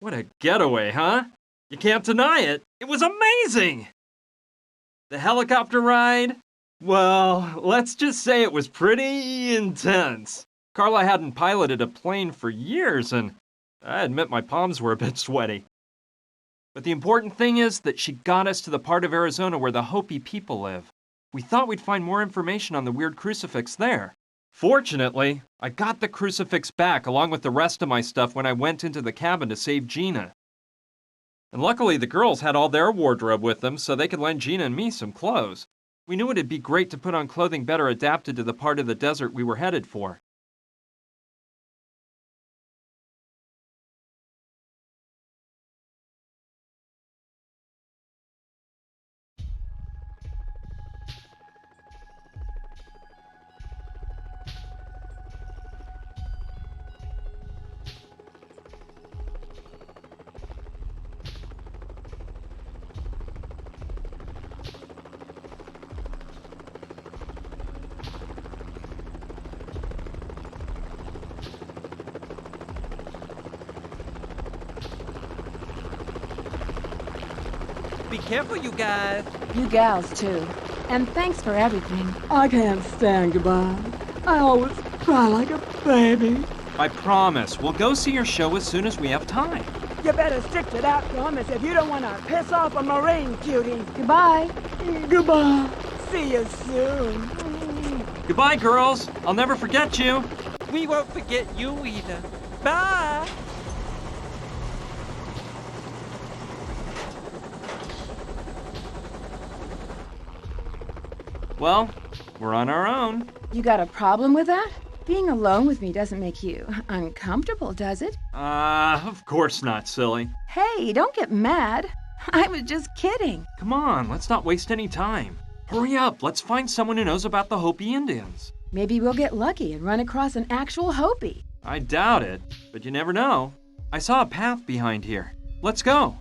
What a getaway, huh? You can't deny it. It was amazing! The helicopter ride? Well, let's just say it was pretty intense. Carla hadn't piloted a plane for years, and I admit my palms were a bit sweaty. But the important thing is that she got us to the part of Arizona where the Hopi people live. We thought we'd find more information on the weird crucifix there. Fortunately, I got the crucifix back along with the rest of my stuff when I went into the cabin to save Gina. And luckily the girls had all their wardrobe with them so they could lend Gina and me some clothes. We knew it'd be great to put on clothing better adapted to the part of the desert we were headed for. Be careful, you guys. You gals, too. And thanks for everything. I can't stand goodbye. I always cry like a baby. I promise, we'll go see your show as soon as we have time. You better stick to that promise if you don't want to piss off a Marine cutie. Goodbye. Goodbye. See you soon. Goodbye, girls. I'll never forget you. We won't forget you either. Bye! Well, we're on our own. You got a problem with that? Being alone with me doesn't make you uncomfortable, does it? Of course not, silly. Hey, don't get mad. I was just kidding. Come on, let's not waste any time. Hurry up, let's find someone who knows about the Hopi Indians. Maybe we'll get lucky and run across an actual Hopi. I doubt it, but you never know. I saw a path behind here. Let's go.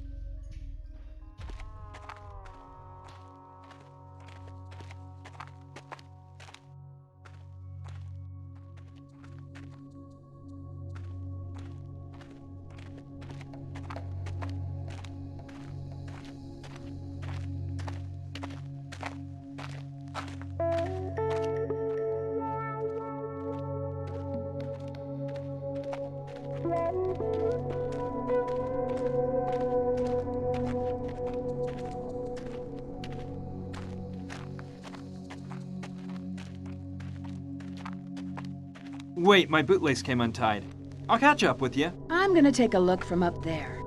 Wait, my bootlace came untied. I'll catch up with you. I'm gonna take a look from up there.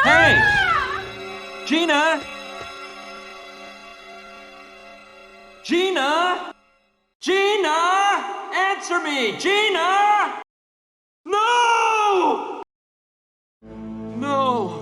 Hey! Gina! Gina! Gina! Answer me! Gina! No! No!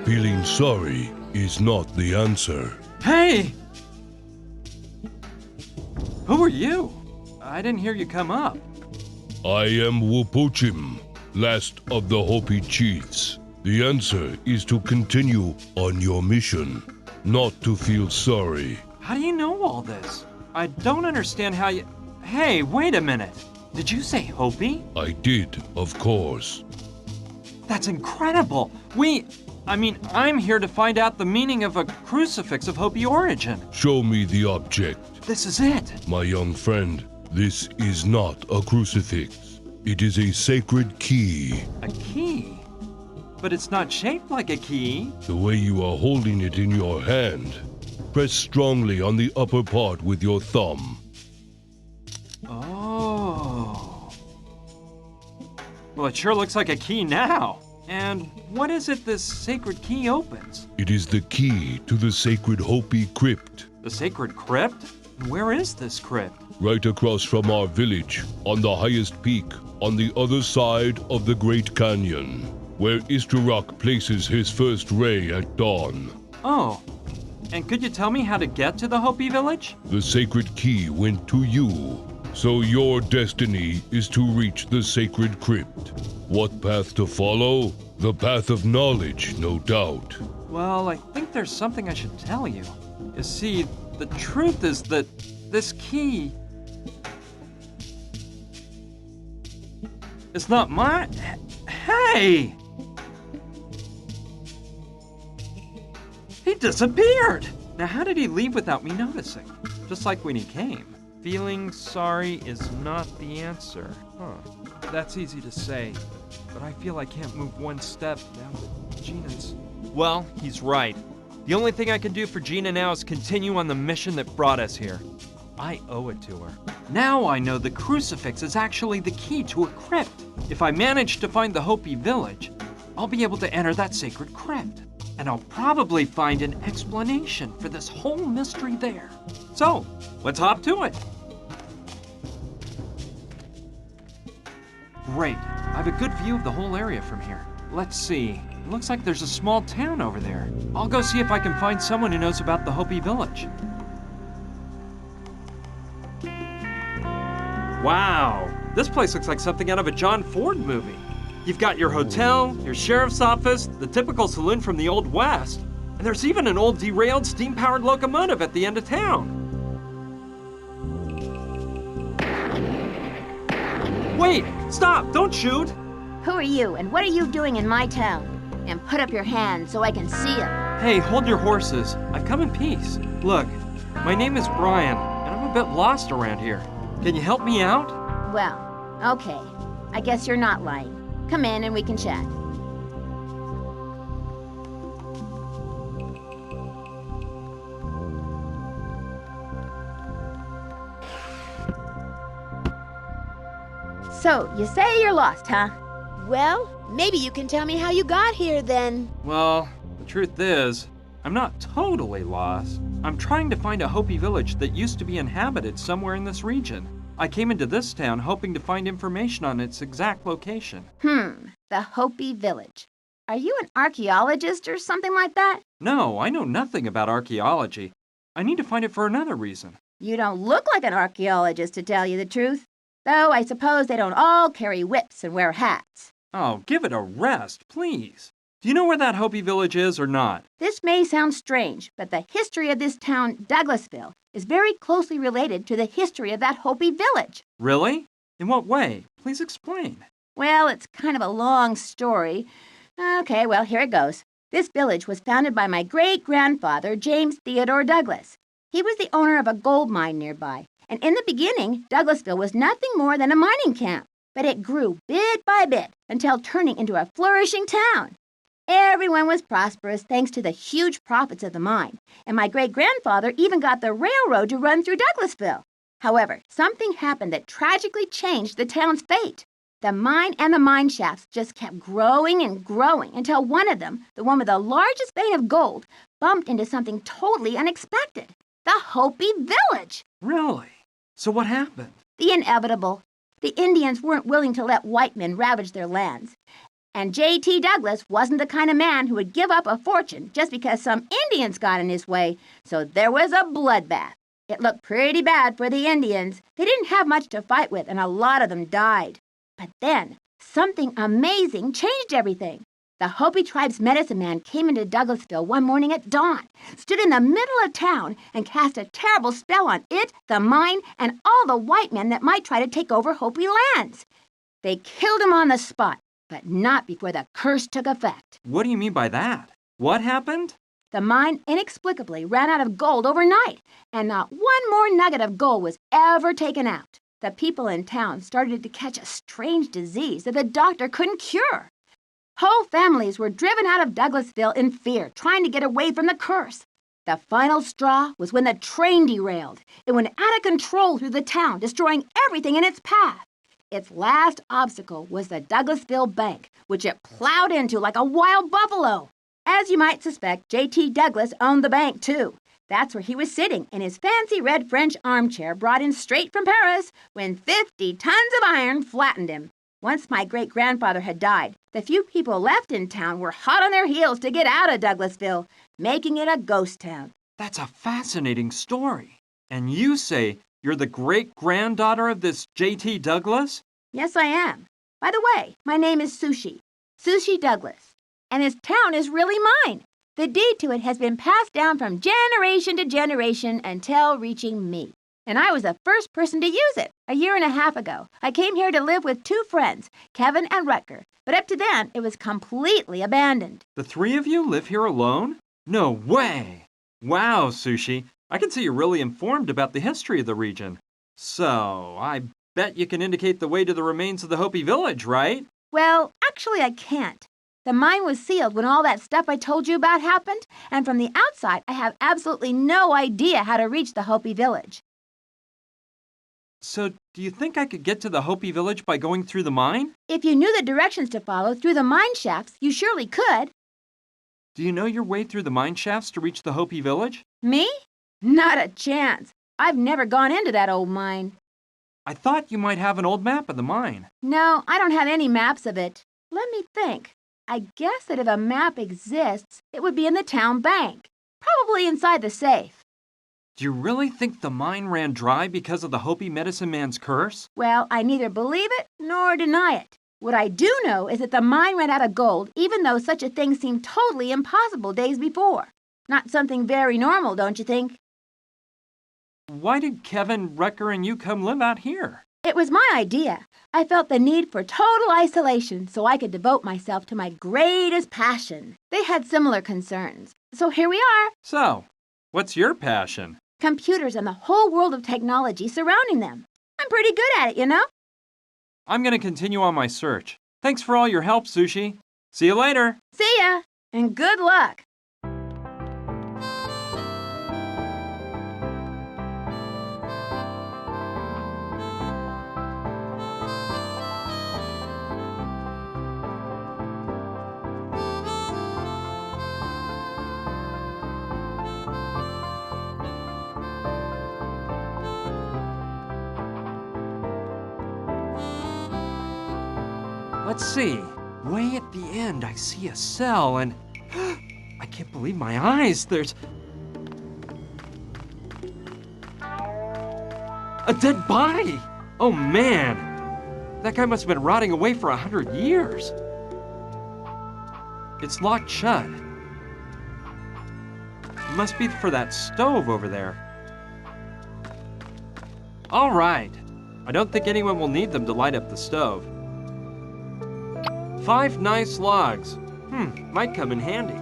Feeling sorry is not the answer. Hey! Who are you? I didn't hear you come up. I am Wupuchim, last of the Hopi chiefs. The answer is to continue on your mission, not to feel sorry. How do you know all this? I don't understand how you... Hey, wait a minute. Did you say Hopi? I did, of course. That's incredible. I'm here to find out the meaning of a crucifix of Hopi origin. Show me the object. This is it. My young friend, this is not a crucifix. It is a sacred key. A key? But it's not shaped like a key. The way you are holding it in your hand, press strongly on the upper part with your thumb. Oh. Well, it sure looks like a key now. And what is it this sacred key opens? It is the key to the sacred Hopi crypt. The sacred crypt? Where is this crypt? Right across from our village, on the highest peak, on the other side of the Great Canyon, where Istarok places his first ray at dawn. Oh, and could you tell me how to get to the Hopi village? The sacred key went to you, so your destiny is to reach the sacred crypt. What path to follow? The path of knowledge, no doubt. Well, I think there's something I should tell you. You see, the truth is that this key is not mine. Hey! He disappeared! Now, how did he leave without me noticing? Just like when he came. Feeling sorry is not the answer. Huh. That's easy to say, but I feel I can't move one step now that Gina's... Well, he's right. The only thing I can do for Gina now is continue on the mission that brought us here. I owe it to her. Now I know the crucifix is actually the key to a crypt. If I manage to find the Hopi village, I'll be able to enter that sacred crypt. And I'll probably find an explanation for this whole mystery there. So, let's hop to it. Great. I have a good view of the whole area from here. Let's see. It looks like there's a small town over there. I'll go see if I can find someone who knows about the Hopi village. Wow. This place looks like something out of a John Ford movie. You've got your hotel, your sheriff's office, the typical saloon from the Old West, and there's even an old derailed steam-powered locomotive at the end of town. Wait! Stop! Don't shoot! Who are you, and what are you doing in my town? And put up your hands so I can see them. Hey, hold your horses. I've come in peace. Look, my name is Brian, and I'm a bit lost around here. Can you help me out? Well, okay. I guess you're not lying. Come in and we can chat. So, you say you're lost, huh? Well, maybe you can tell me how you got here then. Well, the truth is, I'm not totally lost. I'm trying to find a Hopi village that used to be inhabited somewhere in this region. I came into this town hoping to find information on its exact location. The Hopi village. Are you an archaeologist or something like that? No, I know nothing about archaeology. I need to find it for another reason. You don't look like an archaeologist, to tell you the truth. Though I suppose they don't all carry whips and wear hats. Oh, give it a rest, please. Do you know where that Hopi village is or not? This may sound strange, but the history of this town, Douglasville, is very closely related to the history of that Hopi village. Really? In what way? Please explain. Well, it's kind of a long story. Okay, well, here it goes. This village was founded by my great-grandfather, James Theodore Douglas. He was the owner of a gold mine nearby. And in the beginning, Douglasville was nothing more than a mining camp. But it grew bit by bit until turning into a flourishing town. Everyone was prosperous thanks to the huge profits of the mine, and my great-grandfather even got the railroad to run through Douglasville. However, something happened that tragically changed the town's fate. The mine and the mine shafts just kept growing and growing until one of them, the one with the largest vein of gold, bumped into something totally unexpected. The Hopi village! Really? So what happened? The inevitable. The Indians weren't willing to let white men ravage their lands. And J.T. Douglas wasn't the kind of man who would give up a fortune just because some Indians got in his way, so there was a bloodbath. It looked pretty bad for the Indians. They didn't have much to fight with, and a lot of them died. But then, something amazing changed everything. The The Hopi tribe's medicine man came into Douglasville one morning at dawn, stood in the middle of town, and cast a terrible spell on it, the mine, and all the white men that might try to take over Hopi lands. They killed him on the spot, but not before the curse took effect. What do you mean by that? What happened? The mine inexplicably ran out of gold overnight, and not one more nugget of gold was ever taken out. The people in town started to catch a strange disease that the doctor couldn't cure. Whole families were driven out of Douglasville in fear, trying to get away from the curse. The final straw was when the train derailed. It went out of control through the town, destroying everything in its path. Its last obstacle was the Douglasville Bank, which it plowed into like a wild buffalo. As you might suspect, J.T. Douglas owned the bank, too. That's where he was sitting in his fancy red French armchair brought in straight from Paris when 50 tons of iron flattened him. Once my great-grandfather had died, the few people left in town were hot on their heels to get out of Douglasville, making it a ghost town. That's a fascinating story. And you say you're the great-granddaughter of this J.T. Douglas? Yes, I am. By the way, my name is Sushi Douglas, and this town is really mine. The deed to it has been passed down from generation to generation until reaching me. And I was the first person to use it a year and a half ago. I came here to live with 2 friends, Kevin and Rutger, but up to then, it was completely abandoned. The 3 of you live here alone? No way! Wow, Sushi. I can see you're really informed about the history of the region. So, I bet you can indicate the way to the remains of the Hopi village, right? Well, actually, I can't. The mine was sealed when all that stuff I told you about happened, and from the outside, I have absolutely no idea how to reach the Hopi village. So, do you think I could get to the Hopi village by going through the mine? If you knew the directions to follow through the mine shafts, you surely could. Do you know your way through the mine shafts to reach the Hopi village? Me? Not a chance. I've never gone into that old mine. I thought you might have an old map of the mine. No, I don't have any maps of it. Let me think. I guess that if a map exists, it would be in the town bank, probably inside the safe. Do you really think the mine ran dry because of the Hopi medicine man's curse? Well, I neither believe it nor deny it. What I do know is that the mine ran out of gold, even though such a thing seemed totally impossible days before. Not something very normal, don't you think? Why did Kevin, Rutger, and you come live out here? It was my idea. I felt the need for total isolation so I could devote myself to my greatest passion. They had similar concerns. So here we are. So, what's your passion? Computers and the whole world of technology surrounding them. I'm pretty good at it, you know? I'm going to continue on my search. Thanks for all your help, Sushi. See you later. See ya, and good luck. Let's see. Way at the end, I see a cell and... I can't believe my eyes. There's... a dead body! Oh, man. That guy must have been rotting away for 100 years. It's locked shut. It must be for that stove over there. All right. I don't think anyone will need them to light up the stove. 5 nice logs. Might come in handy.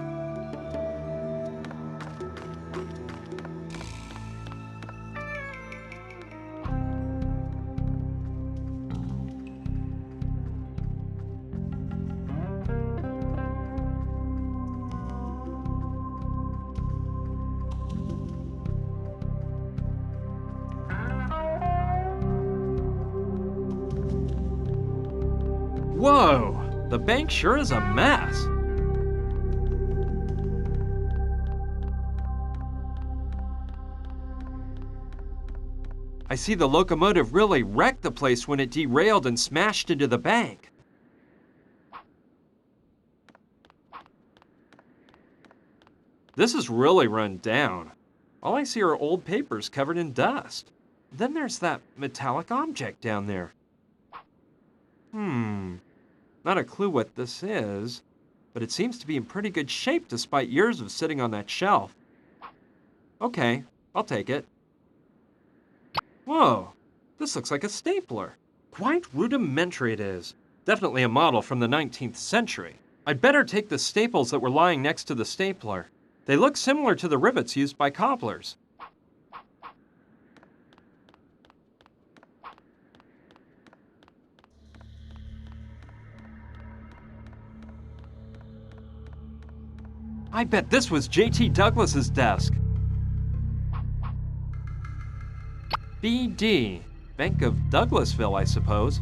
Whoa! The bank sure is a mess. I see the locomotive really wrecked the place when it derailed and smashed into the bank. This is really run down. All I see are old papers covered in dust. Then there's that metallic object down there. Not a clue what this is. but it seems to be in pretty good shape despite years of sitting on that shelf. Okay, I'll take it. Whoa, this looks like a stapler. Quite rudimentary it is. Definitely a model from the 19th century. I'd better take the staples that were lying next to the stapler. They look similar to the rivets used by cobblers. I bet this was J.T. Douglas's desk. BD, Bank of Douglasville, I suppose.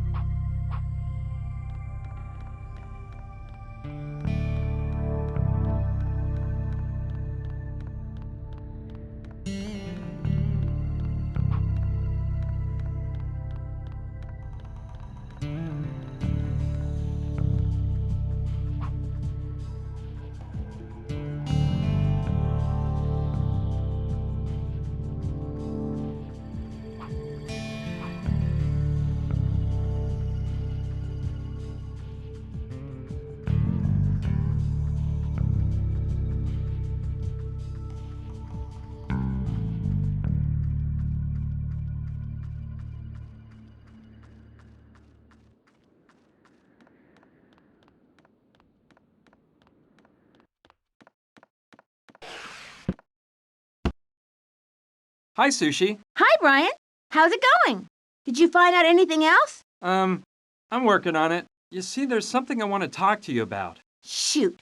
Hi, Sushi. Hi, Brian. How's it going? Did you find out anything else? I'm working on it. You see, there's something I want to talk to you about. Shoot.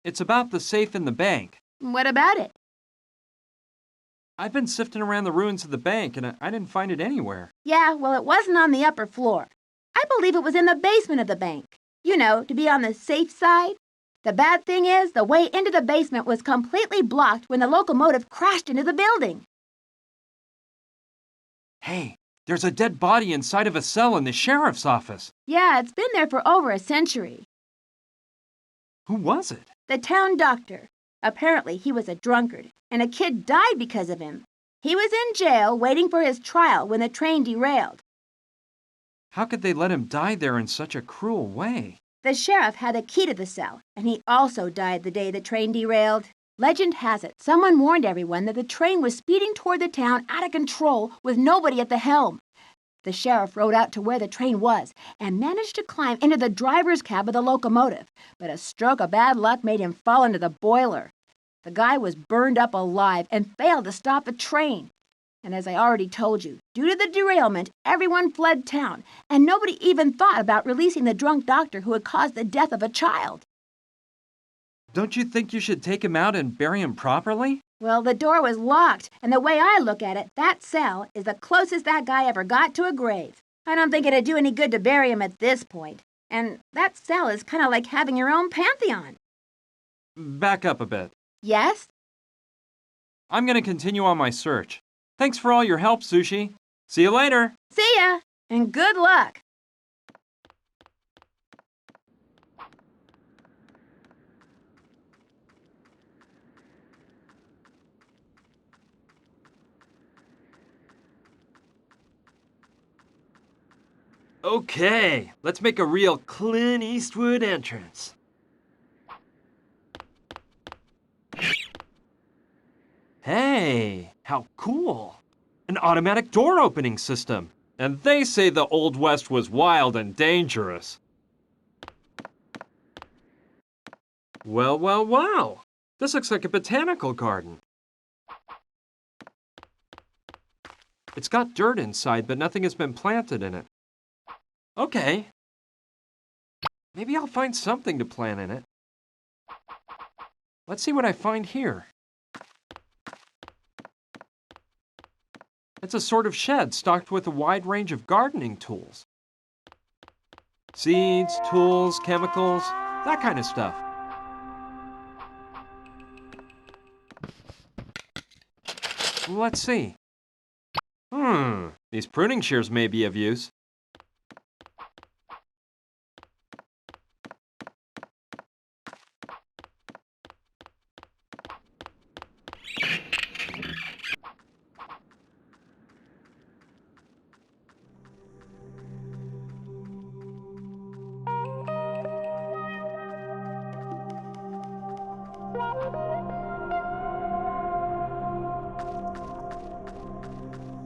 It's about the safe in the bank. What about it? I've been sifting around the ruins of the bank, and I didn't find it anywhere. Yeah, well, it wasn't on the upper floor. I believe it was in the basement of the bank. You know, to be on the safe side. The bad thing is, the way into the basement was completely blocked when the locomotive crashed into the building. Hey, there's a dead body inside of a cell in the sheriff's office. Yeah, it's been there for over a century. Who was it? The town doctor. Apparently, he was a drunkard, and a kid died because of him. He was in jail waiting for his trial when the train derailed. How could they let him die there in such a cruel way? The sheriff had a key to the cell, and he also died the day the train derailed. Legend has it, someone warned everyone that the train was speeding toward the town out of control with nobody at the helm. The sheriff rode out to where the train was and managed to climb into the driver's cab of the locomotive, but a stroke of bad luck made him fall into the boiler. The guy was burned up alive and failed to stop the train. And as I already told you, due to the derailment, everyone fled town, and nobody even thought about releasing the drunk doctor who had caused the death of a child. Don't you think you should take him out and bury him properly? Well, the door was locked, and the way I look at it, that cell is the closest that guy ever got to a grave. I don't think it'd do any good to bury him at this point. And that cell is kind of like having your own pantheon. Back up a bit. Yes? I'm going to continue on my search. Thanks for all your help, Sushi. See you later. See ya, and good luck. Okay, let's make a real Clint Eastwood entrance. Hey, how cool. An automatic door opening system. And they say the Old West was wild and dangerous. Well, well, wow. This looks like a botanical garden. It's got dirt inside, but nothing has been planted in it. Okay. Maybe I'll find something to plant in it. Let's see what I find here. It's a sort of shed stocked with a wide range of gardening tools. Seeds, tools, chemicals, that kind of stuff. Let's see. These pruning shears may be of use.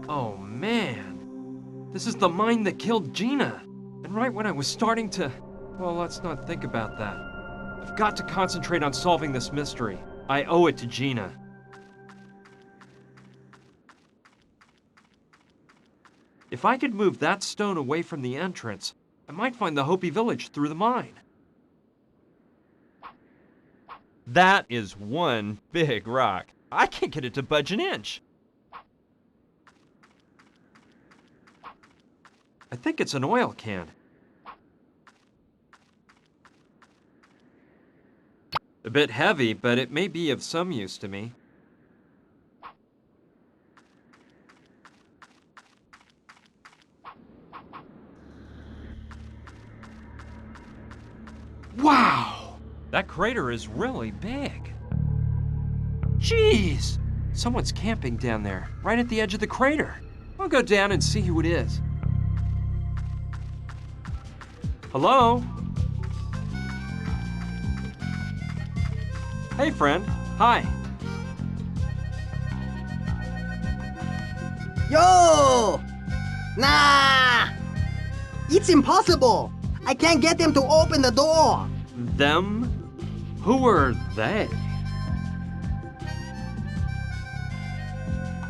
Oh man, this is the mine that killed Gina. And right when I was starting to... Well, let's not think about that. I've got to concentrate on solving this mystery. I owe it to Gina. If I could move that stone away from the entrance, I might find the Hopi village through the mine. That is one big rock. I can't get it to budge an inch. I think it's an oil can. A bit heavy, but it may be of some use to me. Wow! That crater is really big. Jeez! Someone's camping down there, right at the edge of the crater. I'll go down and see who it is. Hello? Hey, friend. Hi. Yo! Nah! It's impossible! I can't get them to open the door! Them? Who are they?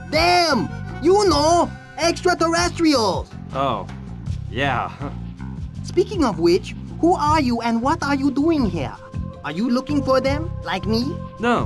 Them! You know! Extraterrestrials! Oh, yeah. Speaking of which, who are you and what are you doing here? Are you looking for them, like me? No.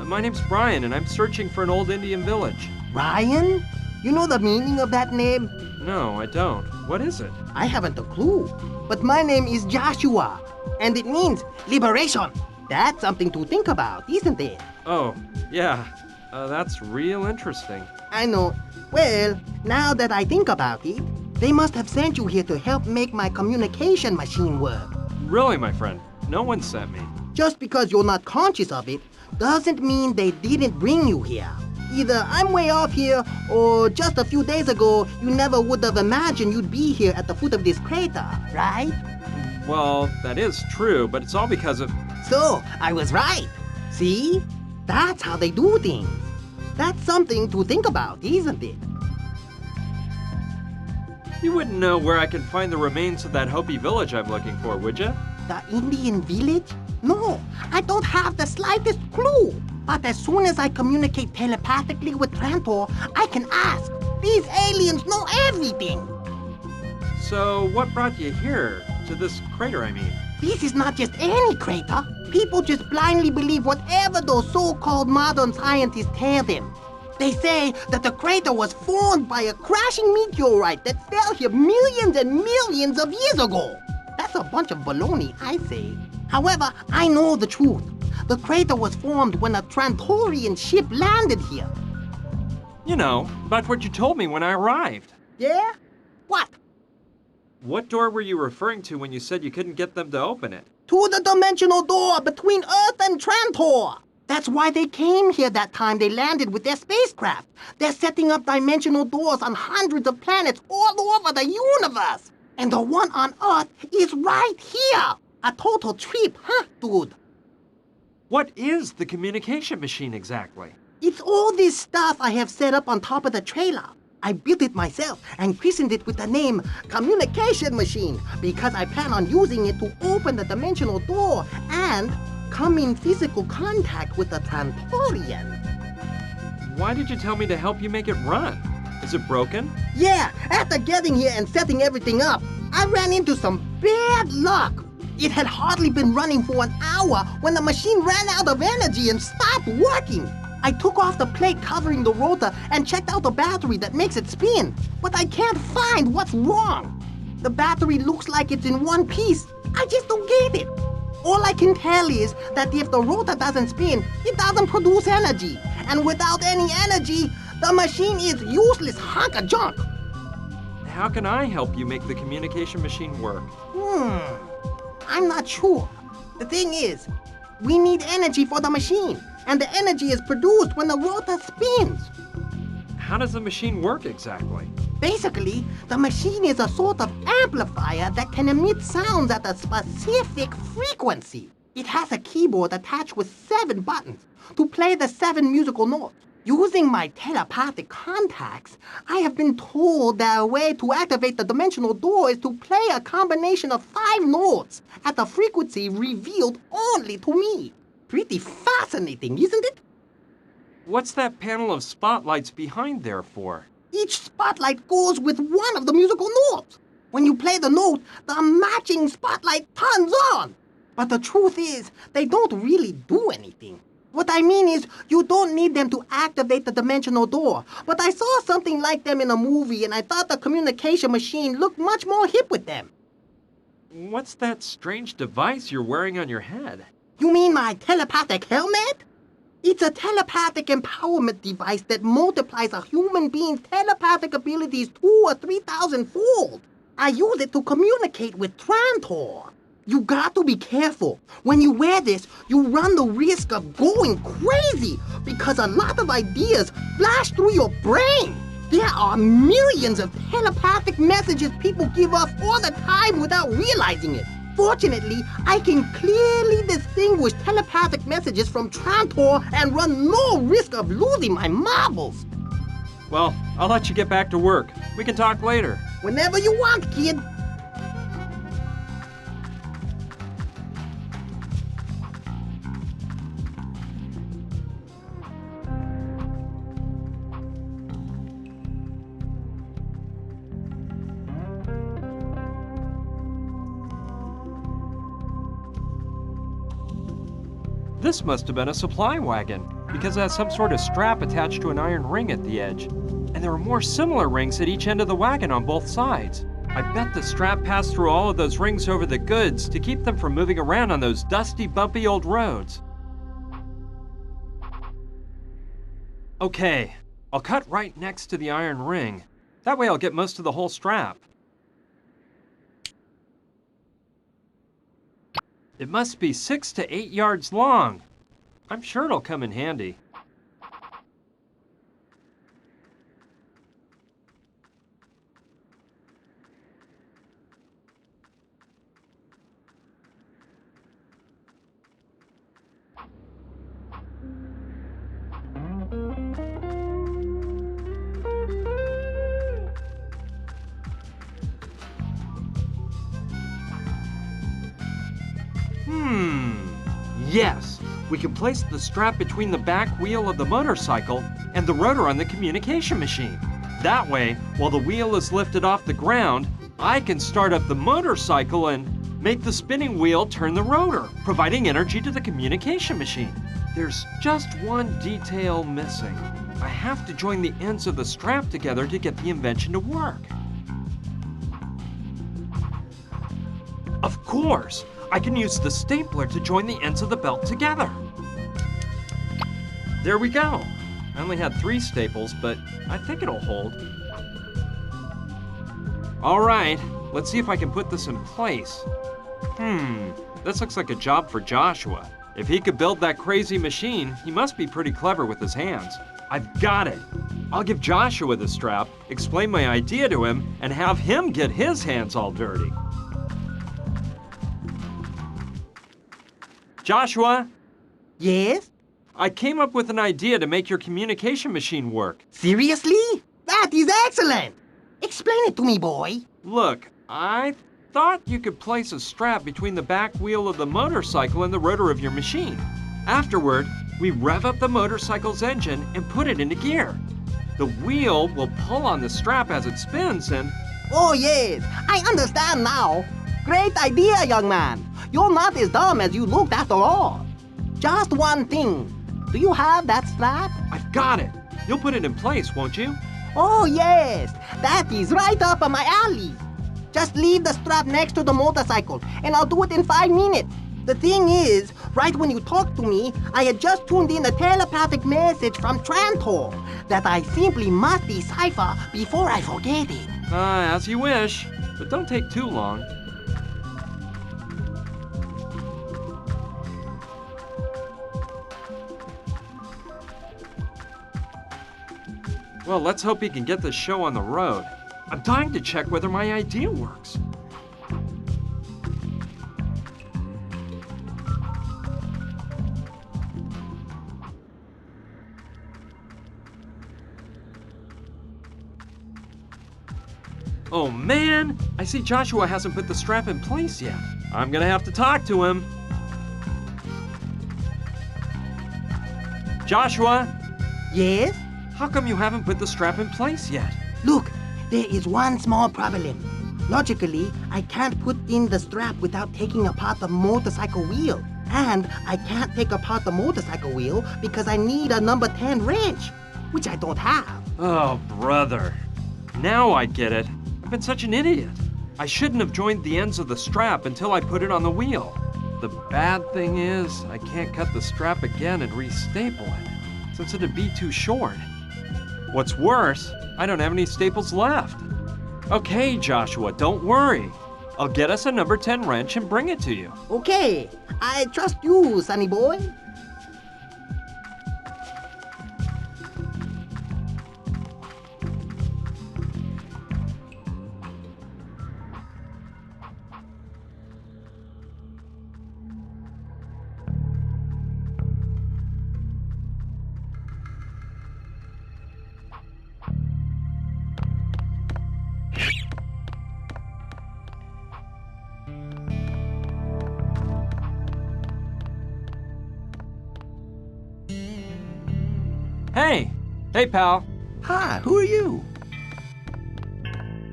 My name's Brian, and I'm searching for an old Indian village. Brian? You know the meaning of that name? No, I don't. What is it? I haven't a clue. But my name is Joshua, and it means liberation. That's something to think about, isn't it? Oh, yeah. That's real interesting. I know. Well, now that I think about it, they must have sent you here to help make my communication machine work. Really, my friend? No one sent me. Just because you're not conscious of it doesn't mean they didn't bring you here. Either I'm way off here, or just a few days ago, you never would have imagined you'd be here at the foot of this crater, right? Well, that is true, but it's all because of... So, I was right. See? That's how they do things. That's something to think about, isn't it? You wouldn't know where I can find the remains of that Hopi village I'm looking for, would you? The Indian village? No, I don't have the slightest clue. But as soon as I communicate telepathically with Trantor, I can ask. These aliens know everything. So, what brought you here? To this crater, I mean. This is not just any crater. People just blindly believe whatever those so-called modern scientists tell them. They say that the crater was formed by a crashing meteorite that fell here millions and millions of years ago. That's a bunch of baloney, I say. However, I know the truth. The crater was formed when a Trantorian ship landed here. You know, about what you told me when I arrived. Yeah? What? What door were you referring to when you said you couldn't get them to open it? To the dimensional door between Earth and Trantor. That's why they came here that time they landed with their spacecraft. They're setting up dimensional doors on hundreds of planets all over the universe. And the one on Earth is right here. A total trip, huh, dude? What is the communication machine exactly? It's all this stuff I have set up on top of the trailer. I built it myself and christened it with the name Communication Machine because I plan on using it to open the dimensional door and come in physical contact with the Trantorian. Why did you tell me to help you make it run? Is it broken? Yeah, after getting here and setting everything up, I ran into some bad luck. It had hardly been running for an hour when the machine ran out of energy and stopped working. I took off the plate covering the rotor and checked out the battery that makes it spin, but I can't find what's wrong. The battery looks like it's in one piece. I just don't get it. All I can tell is that if the rotor doesn't spin, it doesn't produce energy. And without any energy, the machine is useless hunk of junk. How can I help you make the communication machine work? I'm not sure. The thing is, we need energy for the machine, and the energy is produced when the rotor spins. How does the machine work exactly? Basically, the machine is a sort of amplifier that can emit sounds at a specific frequency. It has a keyboard attached with 7 buttons to play the 7 musical notes. Using my telepathic contacts, I have been told that a way to activate the dimensional door is to play a combination of 5 notes at a frequency revealed only to me. Pretty fascinating, isn't it? What's that panel of spotlights behind there for? Each spotlight goes with one of the musical notes. When you play the note, the matching spotlight turns on. But the truth is, they don't really do anything. What I mean is, you don't need them to activate the dimensional door. But I saw something like them in a movie, and I thought the communication machine looked much more hip with them. What's that strange device you're wearing on your head? You mean my telepathic helmet? It's a telepathic empowerment device that multiplies a human being's telepathic abilities 2,000 or 3,000-fold. I use it to communicate with Trantor. You got to be careful. When you wear this, you run the risk of going crazy because a lot of ideas flash through your brain. There are millions of telepathic messages people give off all the time without realizing it. Fortunately, I can clearly distinguish telepathic messages from Trantor and run no risk of losing my marbles. Well, I'll let you get back to work. We can talk later. Whenever you want, kid. This must have been a supply wagon, because it has some sort of strap attached to an iron ring at the edge. And there are more similar rings at each end of the wagon on both sides. I bet the strap passed through all of those rings over the goods to keep them from moving around on those dusty, bumpy old roads. Okay, I'll cut right next to the iron ring. That way I'll get most of the whole strap. It must be 6 to 8 yards long. I'm sure it'll come in handy. Yes, we can place the strap between the back wheel of the motorcycle and the rotor on the communication machine. That way, while the wheel is lifted off the ground, I can start up the motorcycle and make the spinning wheel turn the rotor, providing energy to the communication machine. There's just one detail missing. I have to join the ends of the strap together to get the invention to work. Of course! I can use the stapler to join the ends of the belt together. There we go. I only had 3 staples, but I think it'll hold. All right, let's see if I can put this in place. This looks like a job for Joshua. If he could build that crazy machine, he must be pretty clever with his hands. I've got it. I'll give Joshua the strap, explain my idea to him, and have him get his hands all dirty. Joshua? Yes? I came up with an idea to make your communication machine work. Seriously? That is excellent! Explain it to me, boy. Look, I thought you could place a strap between the back wheel of the motorcycle and the rotor of your machine. Afterward, we rev up the motorcycle's engine and put it into gear. The wheel will pull on the strap as it spins and... Oh, yes. I understand now. Great idea, young man. You're not as dumb as you looked after all. Just one thing. Do you have that strap? I've got it. You'll put it in place, won't you? Oh, yes. That is right up my alley. Just leave the strap next to the motorcycle, and I'll do it in 5 minutes. The thing is, right when you talked to me, I had just tuned in a telepathic message from Trantor that I simply must decipher before I forget it. As you wish, but don't take too long. Well, let's hope he can get this show on the road. I'm dying to check whether my idea works. Oh man, I see Joshua hasn't put the strap in place yet. I'm gonna have to talk to him. Joshua, Yes? how come you haven't put the strap in place yet? Look, there is one small problem. Logically, I can't put in the strap without taking apart the motorcycle wheel. And I can't take apart the motorcycle wheel because I need a number 10 wrench, which I don't have. Oh, brother. Now I get it. I've been such an idiot. I shouldn't have joined the ends of the strap until I put it on the wheel. The bad thing is, I can't cut the strap again and re-staple it, since it'd be too short. What's worse, I don't have any staples left. Okay, Joshua, don't worry. I'll get us a number 10 wrench and bring it to you. Okay, I trust you, sonny boy. Hey, pal. Hi, who are you?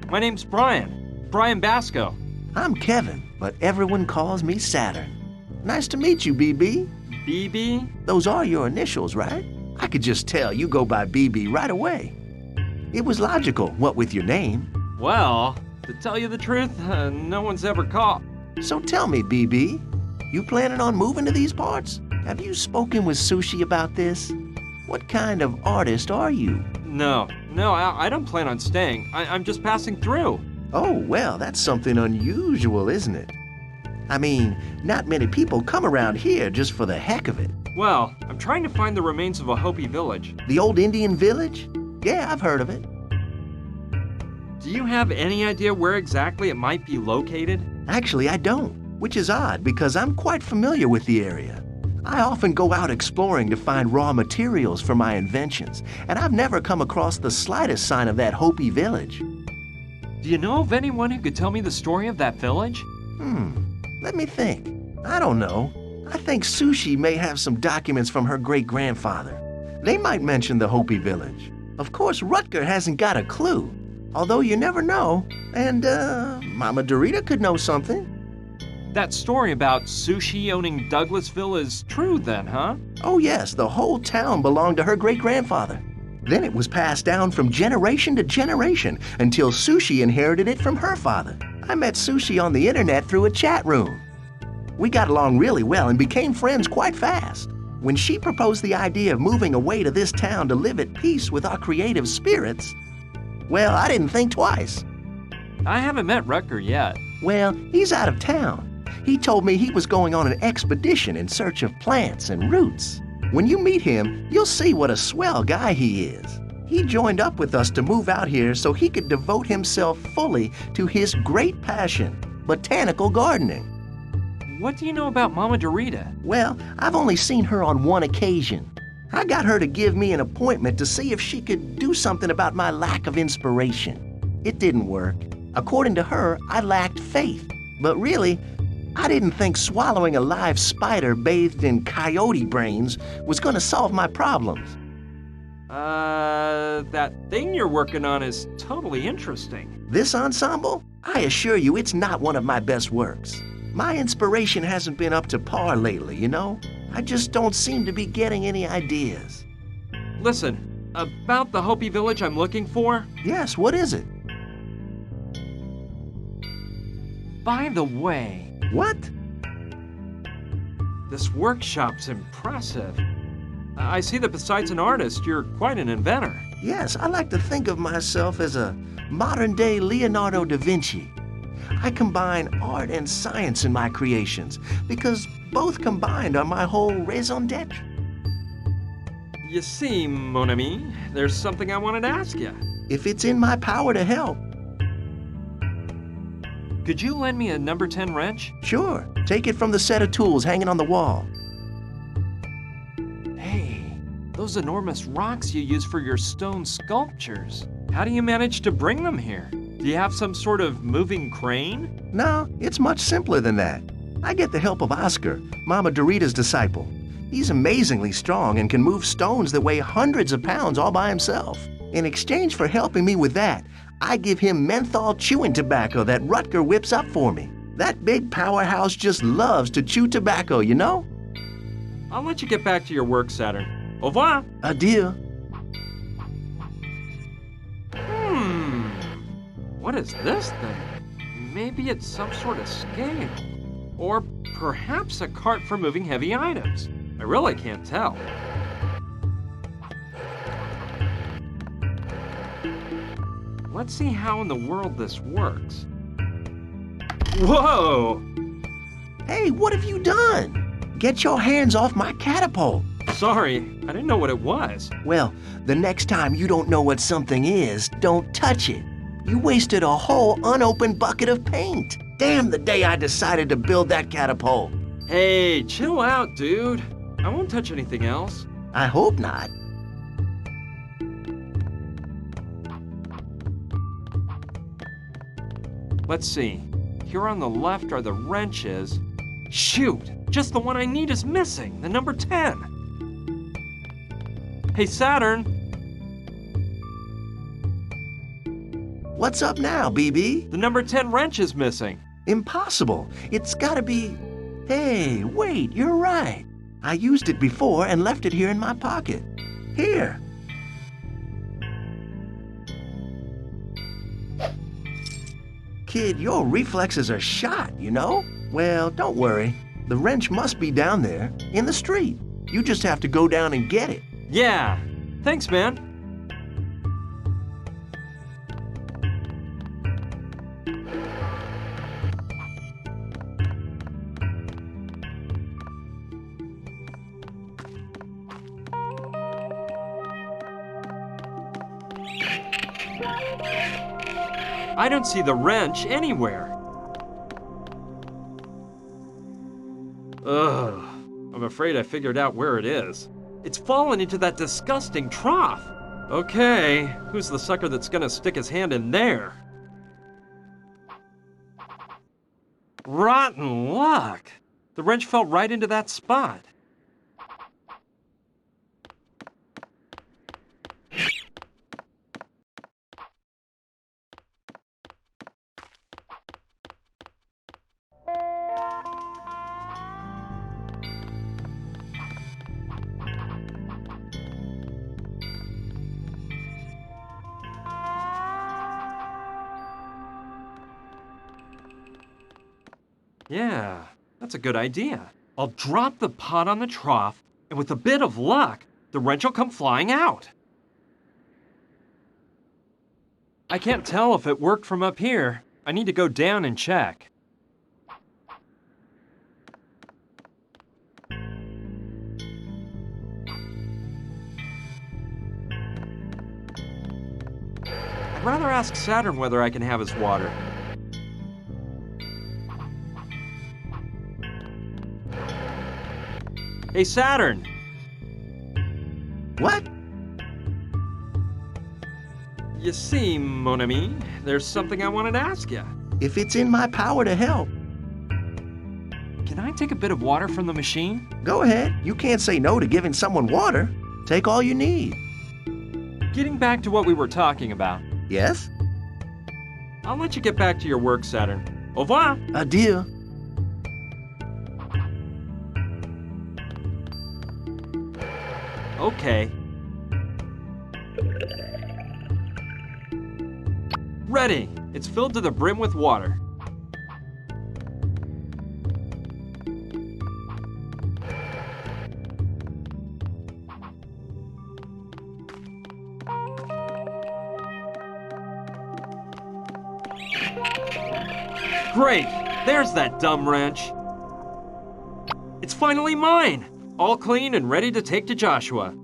My name's Brian Basco. I'm Kevin, but everyone calls me Saturn. Nice to meet you, BB. BB? Those are your initials, right? I could just tell you go by BB right away. It was logical, what with your name. Well, to tell you the truth, no one's ever called. So tell me, BB, you planning on moving to these parts? Have you spoken with Sushi about this? What kind of artist are you? No, I don't plan on staying. I'm just passing through. Oh, well, that's something unusual, isn't it? I mean, not many people come around here just for the heck of it. Well, I'm trying to find the remains of a Hopi village. The old Indian village? Yeah, I've heard of it. Do you have any idea where exactly it might be located? Actually, I don't, which is odd because I'm quite familiar with the area. I often go out exploring to find raw materials for my inventions, and I've never come across the slightest sign of that Hopi village. Do you know of anyone who could tell me the story of that village? Let me think. I don't know. I think Sushi may have some documents from her great-grandfather. They might mention the Hopi village. Of course, Rutger hasn't got a clue, although you never know. And, Mama Dorita could know something. That story about Sushi owning Douglasville is true then, huh? Oh yes, the whole town belonged to her great-grandfather. Then it was passed down from generation to generation until Sushi inherited it from her father. I met Sushi on the internet through a chat room. We got along really well and became friends quite fast. When she proposed the idea of moving away to this town to live at peace with our creative spirits, well, I didn't think twice. I haven't met Rutger yet. Well, he's out of town. He told me he was going on an expedition in search of plants and roots. When you meet him, you'll see what a swell guy he is. He joined up with us to move out here so he could devote himself fully to his great passion, botanical gardening. What do you know about Mama Dorita? Well, I've only seen her on one occasion. I got her to give me an appointment to see if she could do something about my lack of inspiration. It didn't work. According to her, I lacked faith. But really, I didn't think swallowing a live spider bathed in coyote brains was going to solve my problems. That thing you're working on is totally interesting. This ensemble? I assure you it's not one of my best works. My inspiration hasn't been up to par lately, you know? I just don't seem to be getting any ideas. Listen, about the Hopi village I'm looking for? Yes, what is it? By the way... What? This workshop's impressive. I see that besides an artist, you're quite an inventor. Yes, I like to think of myself as a modern-day Leonardo da Vinci. I combine art and science in my creations because both combined are my whole raison d'etre. You see, mon ami, there's something I wanted to ask you. If it's in my power to help. Could you lend me a number 10 wrench? Sure. Take it from the set of tools hanging on the wall. Hey, those enormous rocks you use for your stone sculptures. How do you manage to bring them here? Do Do you have some sort of moving crane? No, it's much simpler than that. I get the help of Oscar, Mama Dorita's disciple. He's amazingly strong and can move stones that weigh hundreds of pounds all by himself. In exchange for helping me with that, I give him menthol chewing tobacco that Rutger whips up for me. That big powerhouse just loves to chew tobacco, you know? I'll let you get back to your work, Saturn. Au revoir. Adieu. What is this thing? Maybe it's some sort of scale. Or perhaps a cart for moving heavy items. I really can't tell. Let's see how in the world this works. Whoa! Hey, what have you done? Get your hands off my catapult. Sorry, I didn't know what it was. Well, the next time you don't know what something is, don't touch it. You wasted a whole unopened bucket of paint. Damn the day I decided to build that catapult. Hey, chill out, dude. I won't touch anything else. I hope not. Let's see. Here on the left are the wrenches. Shoot! Just the one I need is missing, the number 10. Hey, Saturn. What's up now, BB? The number 10 wrench is missing. Impossible. It's gotta be... Hey, wait, you're right. I used it before and left it here in my pocket. Here. Kid, your reflexes are shot, you know? Well, don't worry. The wrench must be down there, in the street. You just have to go down and get it. Yeah. Thanks, man. I don't see the wrench anywhere. Ugh, I'm afraid I figured out where it is. It's fallen into that disgusting trough. Okay, who's the sucker that's gonna stick his hand in there? Rotten luck. The wrench fell right into that spot. Yeah, that's a good idea. I'll drop the pot on the trough, and with a bit of luck, the wrench will come flying out. I can't tell if it worked from up here. I need to go down and check. I'd rather ask Saturn whether I can have his water. Hey, Saturn! What? You see, mon ami, there's something I wanted to ask you. If it's in my power to help, Can I take a bit of water from the machine? go ahead. You can't say no to giving someone water. Take all you need. Getting back to what we were talking about, Yes? I'll let you get back to your work, Saturn. Au revoir! Adieu. Okay. Ready! It's filled to the brim with water. Great! There's that dumb wrench. It's finally mine! All clean and ready to take to Joshua.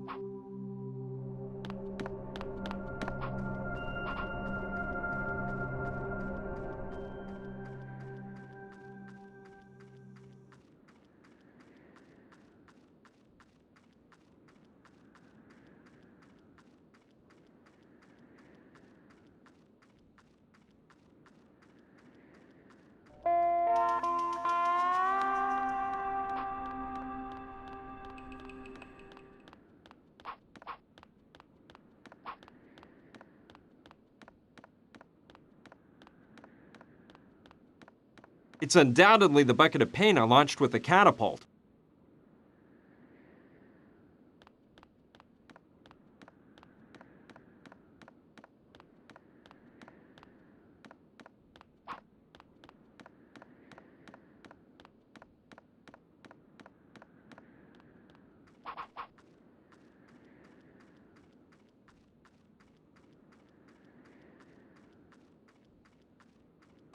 It's undoubtedly the bucket of paint I launched with the catapult.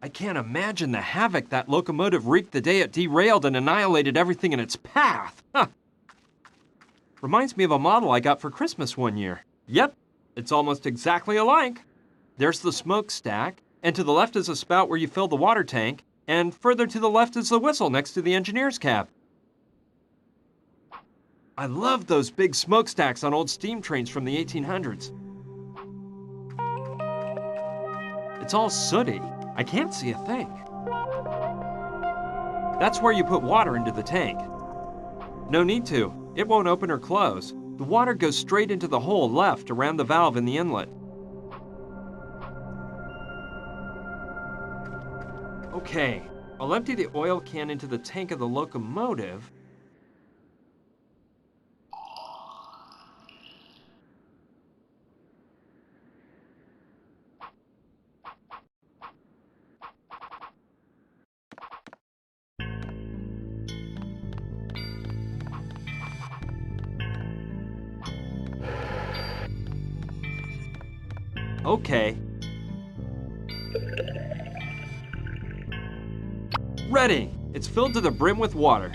I can't imagine the havoc that locomotive wreaked the day it derailed and annihilated everything in its path. Huh. Reminds me of a model I got for Christmas one year. Yep, it's almost exactly alike. There's the smokestack, and to the left is a spout where you fill the water tank, and further to the left is the whistle next to the engineer's cab. I love those big smokestacks on old steam trains from the 1800s. It's all sooty. I can't see a thing. That's where you put water into the tank. No need to. It won't open or close. The water goes straight into the hole left around the valve in the inlet. Okay, I'll empty the oil can into the tank of the locomotive. Okay. Ready! It's filled to the brim with water.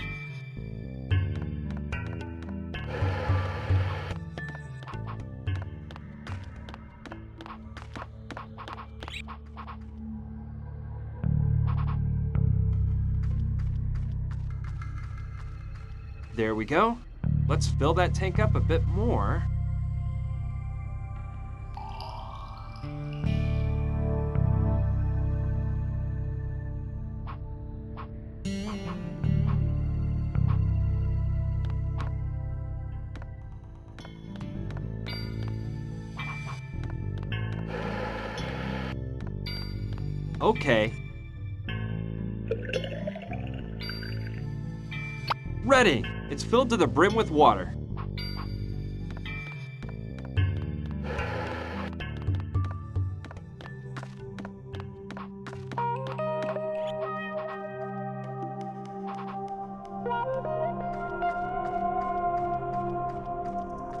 There we go. Let's fill that tank up a bit more. Okay. Ready! It's filled to the brim with water.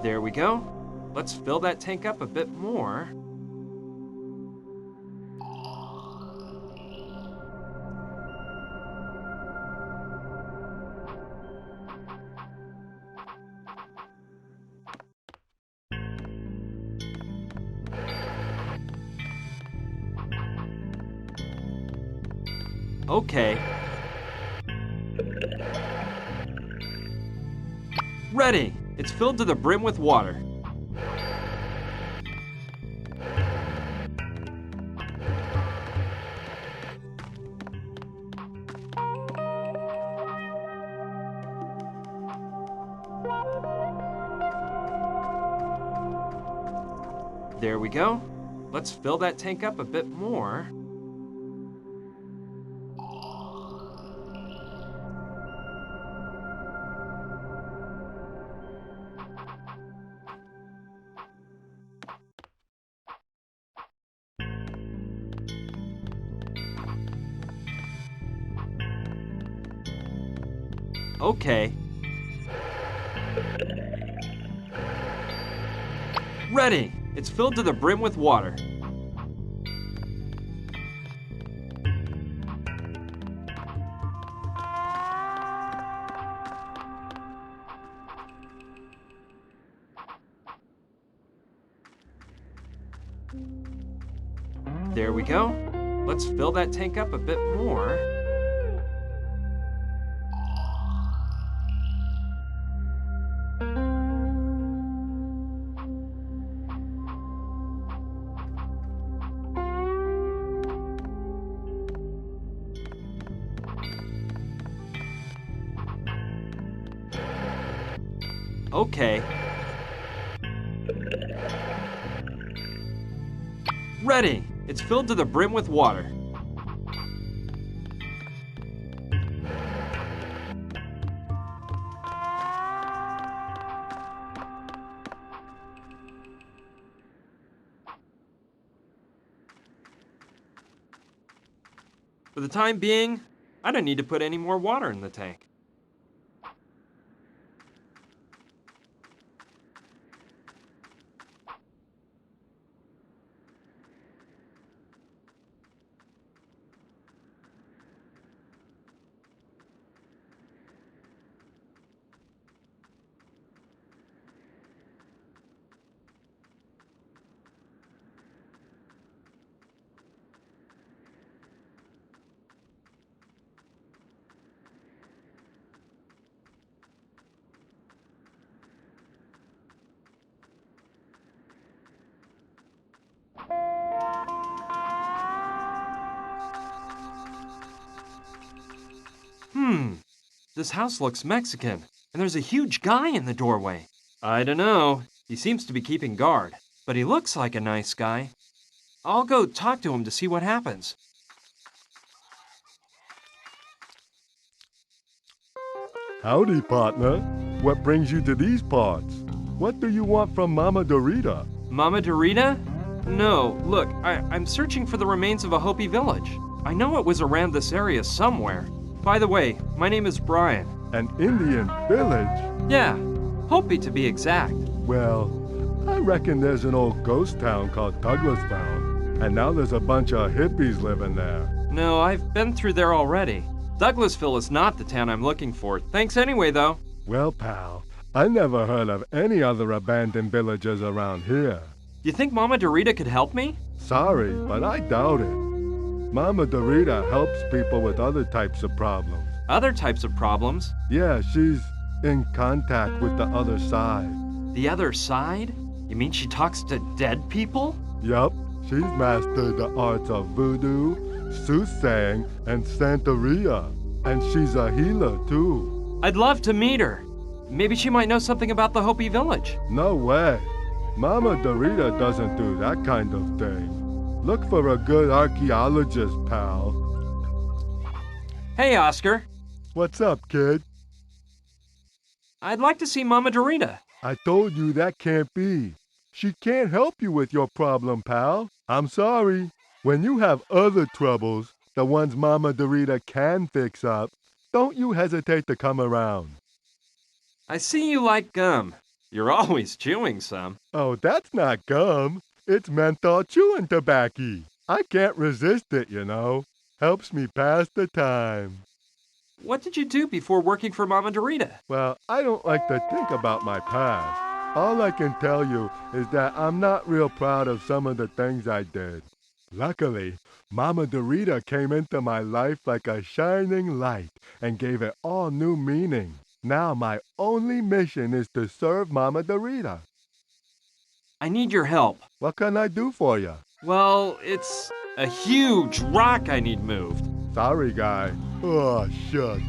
There we go. Let's fill that tank up a bit more. Okay. Ready! It's filled to the brim with water. There we go. Let's fill that tank up a bit more. Okay. Ready! It's filled to the brim with water. There we go. Let's fill that tank up a bit more. Okay. Ready! It's filled to the brim with water. For the time being, I don't need to put any more water in the tank. This house looks Mexican, and there's a huge guy in the doorway. I don't know. He seems to be keeping guard, but he looks like a nice guy. I'll go talk to him to see what happens. Howdy, partner. What brings you to these parts? What do you want from Mama Dorita? Mama Dorita? No, look, I'm searching for the remains of a Hopi village. I know it was around this area somewhere. By the way, my name is Brian. An Indian village? Yeah, Hopi to be exact. Well, I reckon there's an old ghost town called Douglasville, and now there's a bunch of hippies living there. No, I've been through there already. Douglasville is not the town I'm looking for. Thanks anyway, though. Well, pal, I never heard of any other abandoned villages around here. You think Mama Dorita could help me? Sorry, but I doubt it. Mama Dorita helps people with other types of problems. Other types of problems? Yeah, she's in contact with the other side. The other side? You mean she talks to dead people? Yup, she's mastered the arts of voodoo, soothsaying, and santeria. And she's a healer, too. I'd love to meet her. Maybe she might know something about the Hopi village. No way. Mama Dorita doesn't do that kind of thing. Look for a good archaeologist, pal. Hey, Oscar. What's up, kid? I'd like to see Mama Dorita. I told you that can't be. She can't help you with your problem, pal. I'm sorry. When you have other troubles, the ones Mama Dorita can fix up, don't you hesitate to come around. I see you like gum. You're always chewing some. Oh, that's not gum. It's menthol chewing tobacco. I can't resist it, you know. Helps me pass the time. What did you do before working for Mama Dorita? Well, I don't like to think about my past. All I can tell you is that I'm not real proud of some of the things I did. Luckily, Mama Dorita came into my life like a shining light and gave it all new meaning. Now my only mission is to serve Mama Dorita. I need your help. What can I do for you? Well, it's a huge rock I need moved. Sorry, guy. Oh, shucks.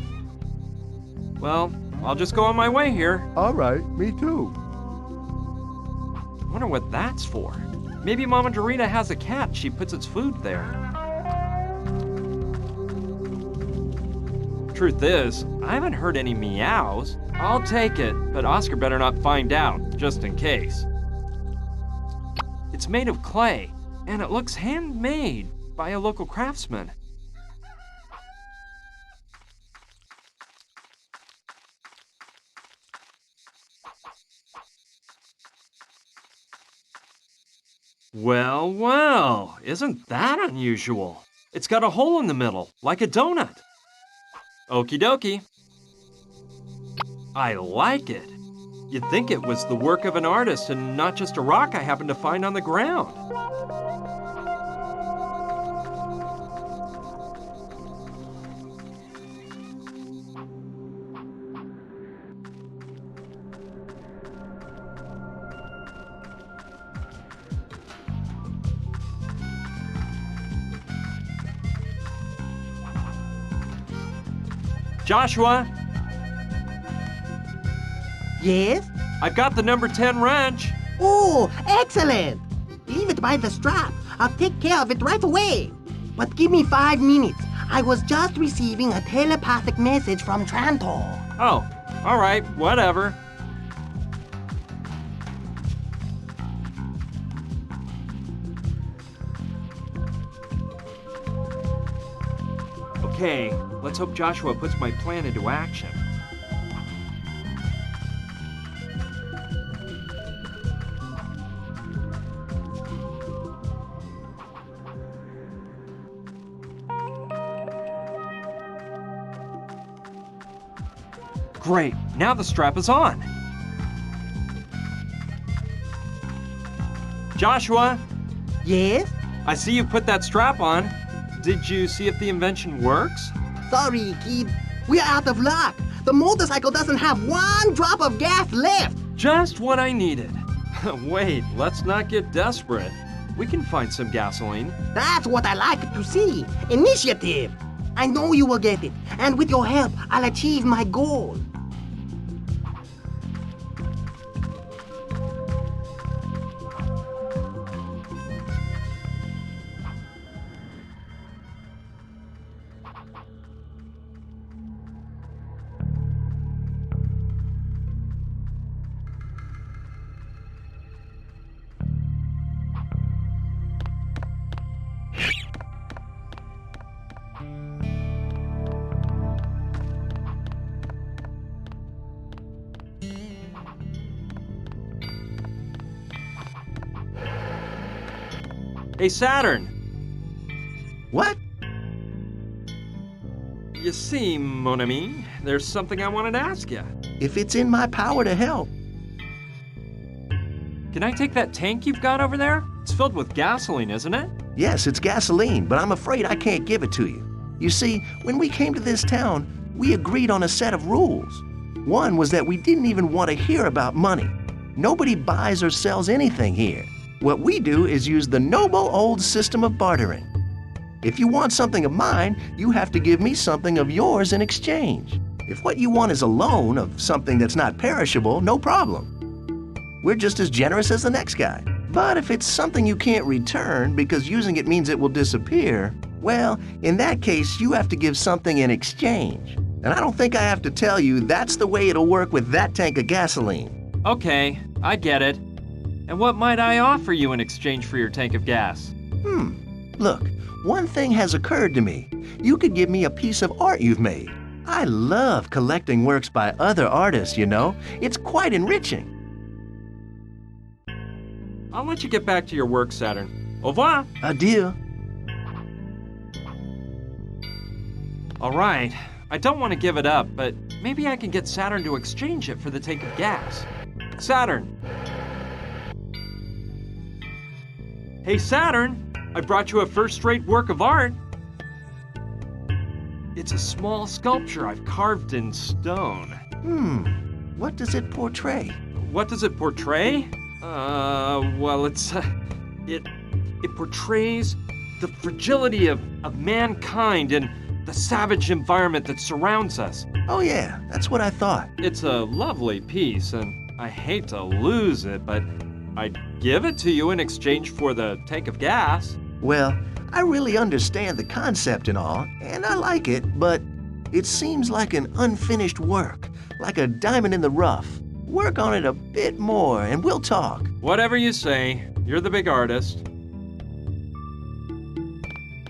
Well, I'll just go on my way here. All right, me too. I wonder what that's for. Maybe Mama Dorita has a cat. She puts its food there. Truth is, I haven't heard any meows. I'll take it, but Oscar better not find out, just in case. It's made of clay, and it looks handmade by a local craftsman. Well, well, isn't that unusual? It's got a hole in the middle, like a donut. Okie dokie. I like it. You'd think it was the work of an artist and not just a rock I happened to find on the ground. Joshua, Yes? I've got the number 10 wrench. Oh, excellent! Leave it by the strap. I'll take care of it right away. But give me 5 minutes. I was just receiving a telepathic message from Trantor. Oh, all right, whatever. Okay, let's hope Joshua puts my plan into action. Great, now the strap is on. Joshua, Yes? I see you put that strap on. Did you see if the invention works? Sorry, kid. We're out of luck. The motorcycle doesn't have one drop of gas left. Just what I needed. Wait, let's not get desperate. We can find some gasoline. That's what I like to see. Initiative. I know you will get it. And with your help, I'll achieve my goal. Hey, Saturn. What? You see, mon ami, there's something I wanted to ask you. If it's in my power to help. Can I take that tank you've got over there? It's filled with gasoline, isn't it? Yes, it's gasoline, but I'm afraid I can't give it to you. You see, when we came to this town, we agreed on a set of rules. One was that we didn't even want to hear about money. Nobody buys or sells anything here. What we do is use the noble old system of bartering. If you want something of mine, you have to give me something of yours in exchange. If what you want is a loan of something that's not perishable, no problem. We're just as generous as the next guy. But if it's something you can't return because using it means it will disappear, well, in that case, you have to give something in exchange. And I don't think I have to tell you that's the way it'll work with that tank of gasoline. Okay, I get it. And what might I offer you in exchange for your tank of gas? Look, one thing has occurred to me. You could give me a piece of art you've made. I love collecting works by other artists, you know. It's quite enriching. I'll let you get back to your work, Saturn. Au revoir. Adieu. All right, I don't want to give it up, but maybe I can get Saturn to exchange it for the tank of gas. Saturn! Hey, Saturn! I brought you a first-rate work of art. It's a small sculpture I've carved in stone. What does it portray? What does it portray? Well, it portrays the fragility of mankind and the savage environment that surrounds us. Oh yeah, that's what I thought. It's a lovely piece, and I hate to lose it, but I'd give it to you in exchange for the tank of gas. Well, I really understand the concept and all, and I like it, but it seems like an unfinished work, like a diamond in the rough. Work on it a bit more, and we'll talk. Whatever you say. You're the big artist.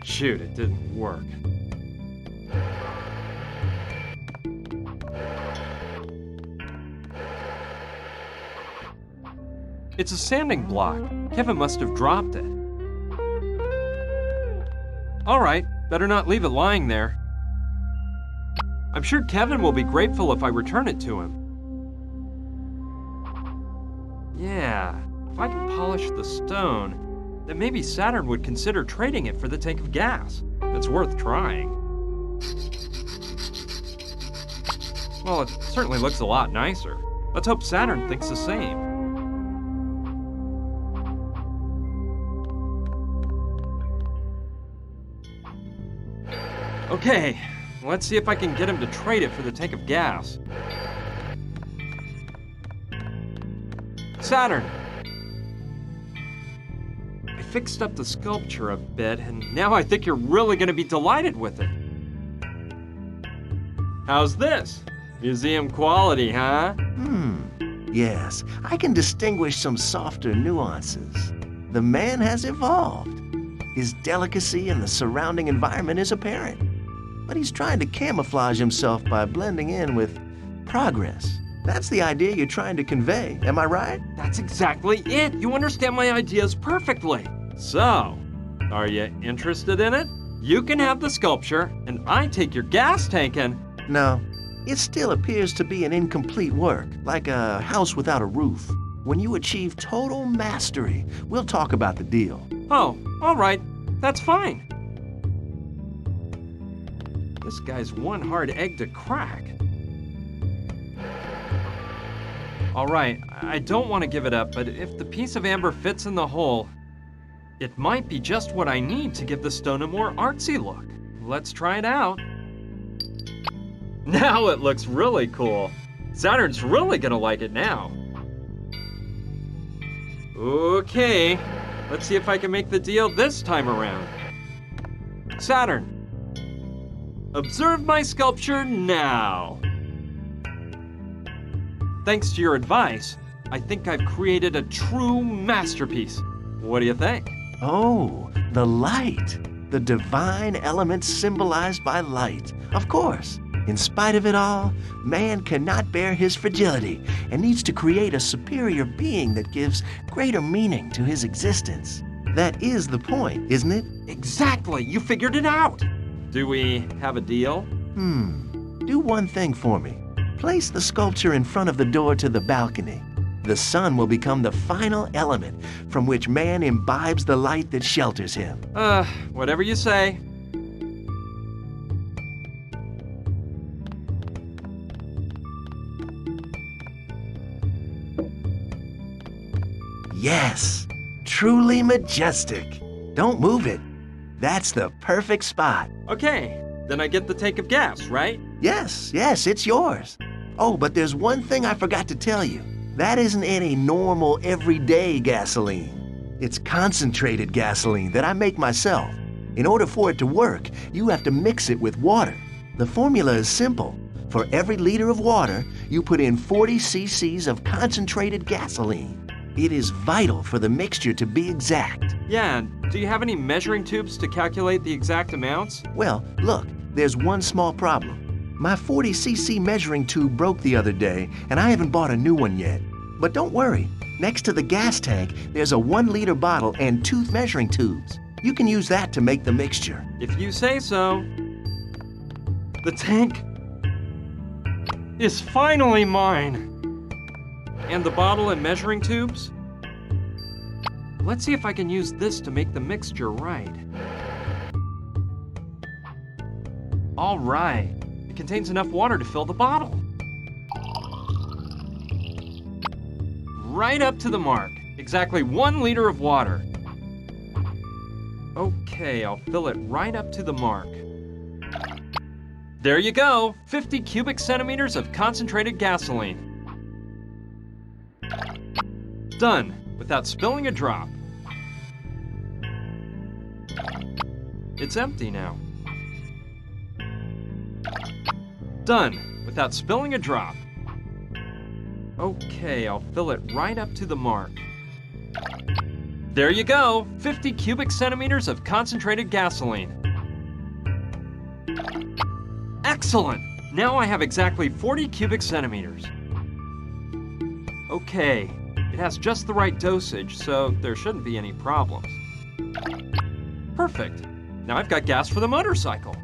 Shoot, it didn't work. It's a sanding block. Kevin must have dropped it. All right, better not leave it lying there. I'm sure Kevin will be grateful if I return it to him. Yeah, if I can polish the stone, then maybe Saturn would consider trading it for the tank of gas. It's worth trying. Well, it certainly looks a lot nicer. Let's hope Saturn thinks the same. Okay, let's see if I can get him to trade it for the tank of gas. Saturn! I fixed up the sculpture a bit, and now I think you're really going to be delighted with it. How's this? Museum quality, huh? Yes, I can distinguish some softer nuances. The man has evolved. His delicacy in the surrounding environment is apparent. but he's trying to camouflage himself by blending in with progress. That's the idea you're trying to convey, am I right? That's exactly it. You understand my ideas perfectly. So, are you interested in it? You can have the sculpture, and I take your gas tank and... No, it still appears to be an incomplete work, like a house without a roof. When you achieve total mastery, we'll talk about the deal. Oh, all right. That's fine. This guy's one hard egg to crack. All right, I don't want to give it up, but if the piece of amber fits in the hole, it might be just what I need to give the stone a more artsy look. Let's try it out. Now it looks really cool. Saturn's really gonna like it now. Okay, let's see if I can make the deal this time around. Saturn, observe my sculpture now. Thanks to your advice, I think I've created a true masterpiece. What do you think? Oh, the light. The divine element symbolized by light. Of course. In spite of it all, man cannot bear his fragility and needs to create a superior being that gives greater meaning to his existence. That is the point, isn't it? Exactly, you figured it out. Do we have a deal? Do one thing for me. Place the sculpture in front of the door to the balcony. The sun will become the final element from which man imbibes the light that shelters him. Whatever you say. Yes, truly majestic. Don't move it. That's the perfect spot. Okay, then I get the tank of gas, right? Yes, it's yours. Oh, but there's one thing I forgot to tell you. That isn't any normal, everyday gasoline. It's concentrated gasoline that I make myself. In order for it to work, you have to mix it with water. The formula is simple. For every liter of water, you put in 40 cc's of concentrated gasoline. It is vital for the mixture to be exact. Yeah, and do you have any measuring tubes to calculate the exact amounts? Well, look, there's one small problem. My 40 cc measuring tube broke the other day, and I haven't bought a new one yet. But don't worry, next to the gas tank, there's a 1 liter bottle and 2 measuring tubes. You can use that to make the mixture. If you say so. The tank is finally mine. And the bottle and measuring tubes? Let's see if I can use this to make the mixture right. All right. It contains enough water to fill the bottle. Right up to the mark. Exactly 1 liter of water. Okay, I'll fill it right up to the mark. There you go, 50 cubic centimeters of concentrated gasoline. Done, without spilling a drop. It's empty now. Done, without spilling a drop. Okay, I'll fill it right up to the mark. There you go, 50 cubic centimeters of concentrated gasoline. Excellent! Now I have exactly 40 cubic centimeters. Okay, it has just the right dosage, so there shouldn't be any problems. Perfect. Now I've got gas for the motorcycle.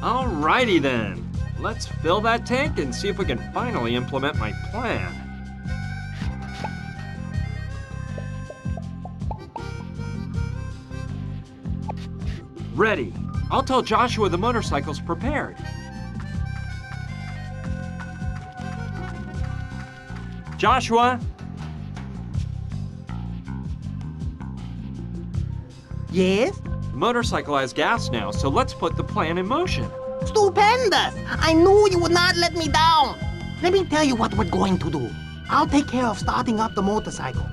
Alrighty then, let's fill that tank and see if we can finally implement my plan. Ready. I'll tell Joshua the motorcycle's prepared. Joshua? Yes? The motorcycle has gas now, so let's put the plan in motion. Stupendous! I knew you would not let me down. Let me tell you what we're going to do. I'll take care of starting up the motorcycle.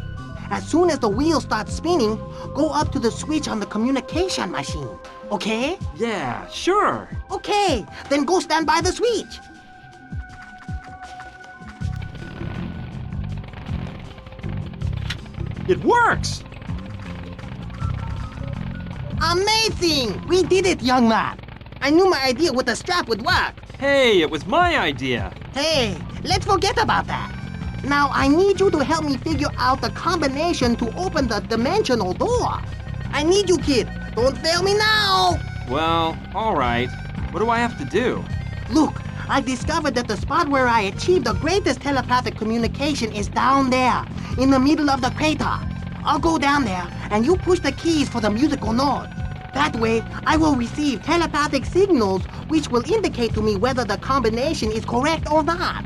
As soon as the wheels start spinning, go up to the switch on the communication machine. Okay? Yeah, sure. Okay, then go stand by the switch. It works! Amazing! We did it, young man. I knew my idea with the strap would work. Hey, it was my idea. Hey, let's forget about that. Now I need you to help me figure out the combination to open the dimensional door. I need you, kid. Don't fail me now. Well, all right. What do I have to do? Look, I discovered that the spot where I achieved the greatest telepathic communication is down there, in the middle of the crater. I'll go down there, and you push the keys for the musical note. That way, I will receive telepathic signals which will indicate to me whether the combination is correct or not.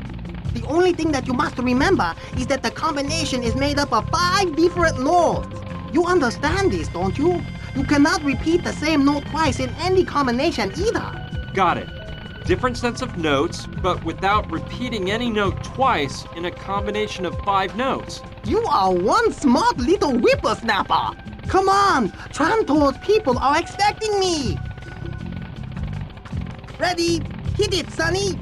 The only thing that you must remember is that the combination is made up of 5 different notes. You understand this, don't you? You cannot repeat the same note twice in any combination either. Got it. Different sets of notes, but without repeating any note twice in a combination of 5 notes. You are one smart little whippersnapper. Come on, Trantor's people are expecting me. Ready? Hit it, Sonny.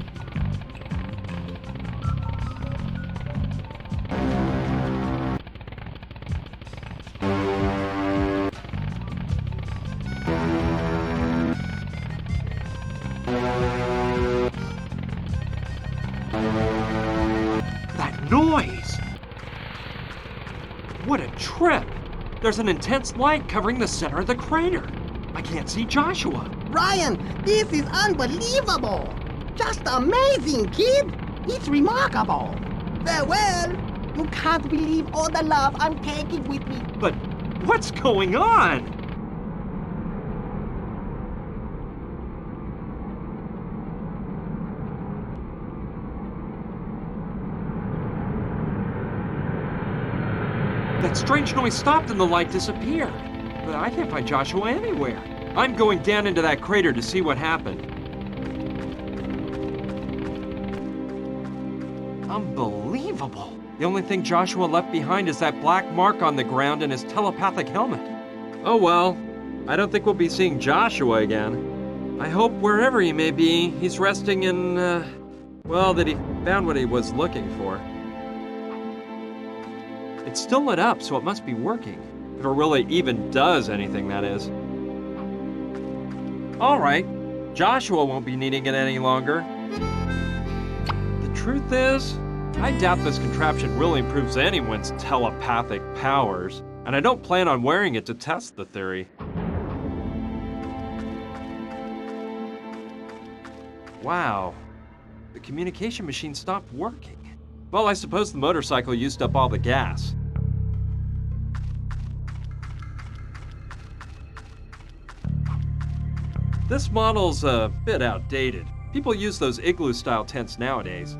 That noise! What a trip! There's an intense light covering the center of the crater. I can't see Joshua. Ryan, this is unbelievable. Just amazing, kid. It's remarkable. Farewell. You can't believe all the love I'm taking with me. But what's going on? That strange noise stopped and the light disappeared. But I can't find Joshua anywhere. I'm going down into that crater to see what happened. Unbelievable. The only thing Joshua left behind is that black mark on the ground and his telepathic helmet. Oh well, I don't think we'll be seeing Joshua again. I hope wherever he may be, he's resting in, well, that he found what he was looking for. It's still lit up, so it must be working. If it really even does anything, that is. All right, Joshua won't be needing it any longer. The truth is, I doubt this contraption really improves anyone's telepathic powers, and I don't plan on wearing it to test the theory. Wow, the communication machine stopped working. Well, I suppose the motorcycle used up all the gas. This model's a bit outdated. People use those igloo-style tents nowadays.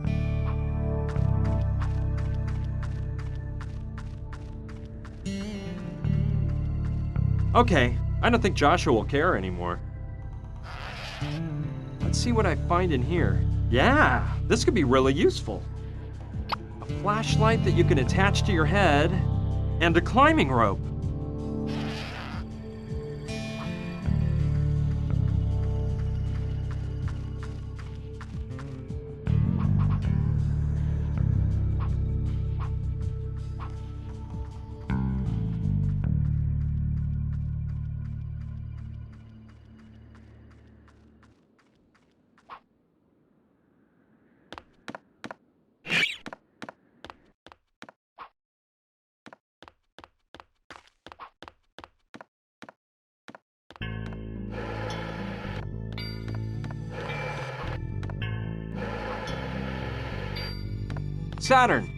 Okay, I don't think Joshua will care anymore. Let's see what I find in here. Yeah, this could be really useful. A flashlight that you can attach to your head, and a climbing rope. Saturn,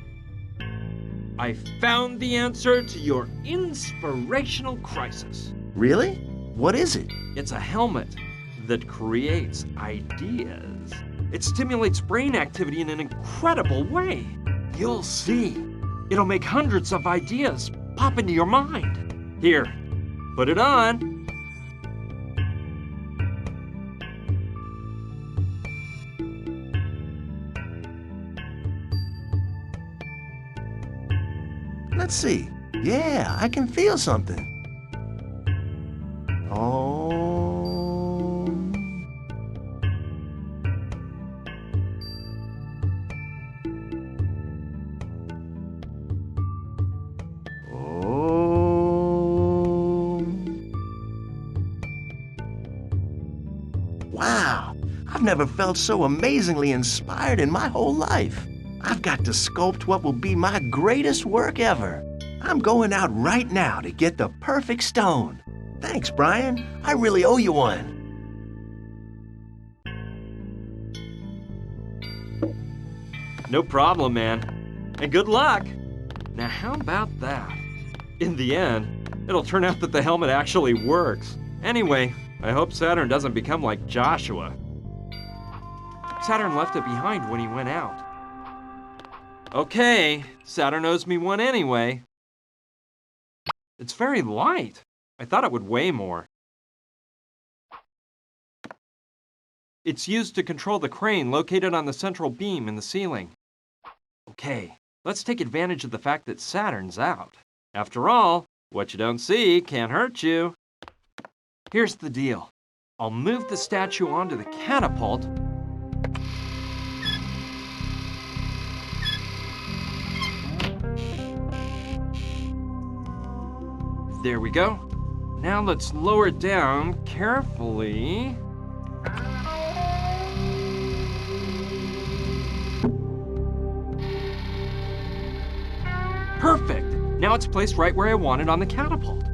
I found the answer to your inspirational crisis. Really? What is it? It's a helmet that creates ideas. It stimulates brain activity in an incredible way. You'll see. It'll make hundreds of ideas pop into your mind. Here, put it on. Let's see. Yeah, I can feel something. Oh. Wow, I've never felt so amazingly inspired in my whole life. I've got to sculpt what will be my greatest work ever. I'm going out right now to get the perfect stone. Thanks, Brian. I really owe you one. No problem, man. And good luck. Now, how about that? In the end, it'll turn out that the helmet actually works. Anyway, I hope Saturn doesn't become like Joshua. Saturn left it behind when he went out. Okay, Saturn owes me one anyway. It's very light. I thought it would weigh more. It's used to control the crane located on the central beam in the ceiling. Okay, let's take advantage of the fact that Saturn's out. After all, what you don't see can't hurt you. Here's the deal. I'll move the statue onto the catapult. There we go. Now let's lower it down carefully. Perfect! Now it's placed right where I want it on the catapult.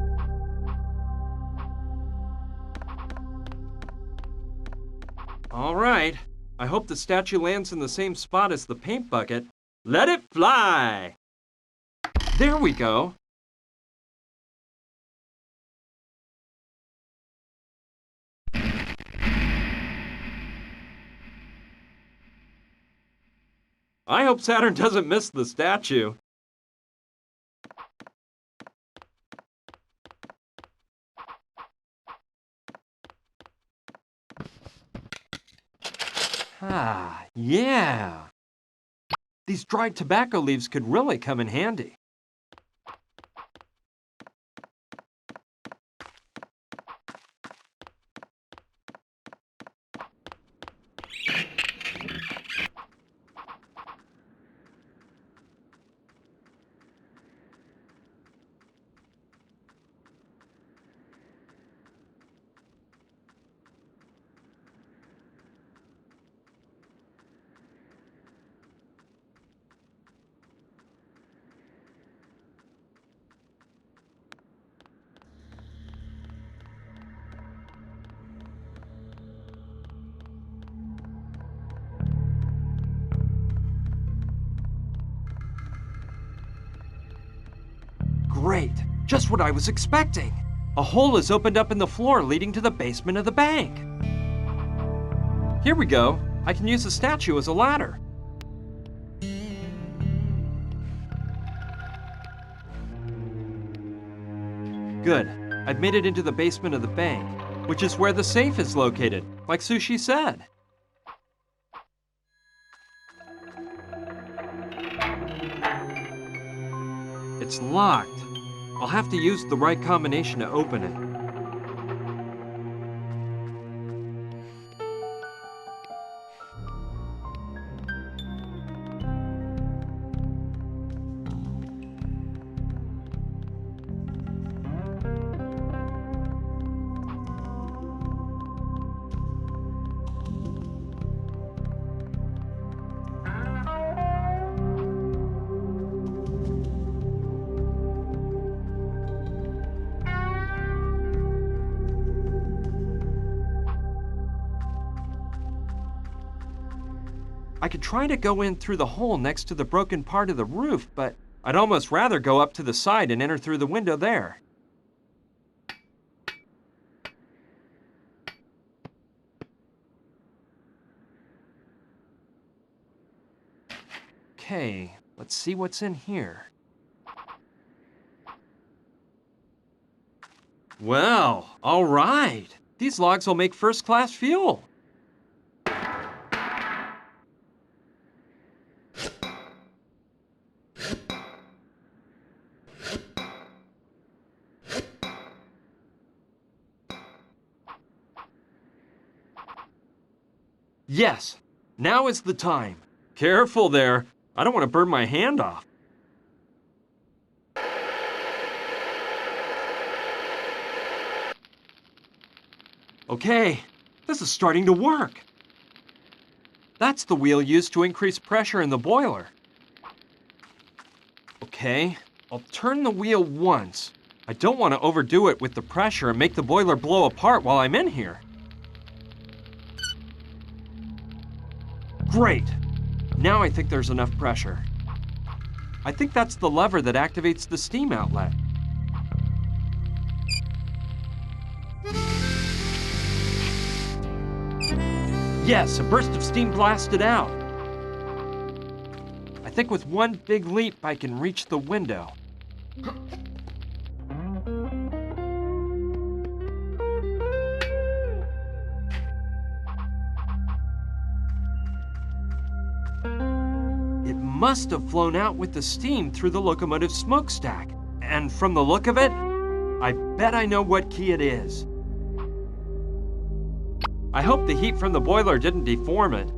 All right. I hope the statue lands in the same spot as the paint bucket. Let it fly! There we go. I hope Saturn doesn't miss the statue. Ah, yeah. These dried tobacco leaves could really come in handy. Great, just what I was expecting. A hole is opened up in the floor leading to the basement of the bank. Here we go. I can use the statue as a ladder. Good. I've made it into the basement of the bank, which is where the safe is located, like Sushi said. It's locked. I'll have to use the right combination to open it. I could try to go in through the hole next to the broken part of the roof, but I'd almost rather go up to the side and enter through the window there. Okay, Let's see what's in here. Well, all right. These logs will make first-class fuel. Yes, now is the time. Careful there. I don't want to burn my hand off. Okay, this is starting to work. That's the wheel used to increase pressure in the boiler. Okay, I'll turn the wheel once. I don't want to overdo it with the pressure and make the boiler blow apart while I'm in here. Great! Now I think there's enough pressure. I think that's the lever that activates the steam outlet. Yes, a burst of steam blasted out. I think with one big leap I can reach the window. It must have flown out with the steam through the locomotive smokestack. And from the look of it, I bet I know what key it is. I hope the heat from the boiler didn't deform it.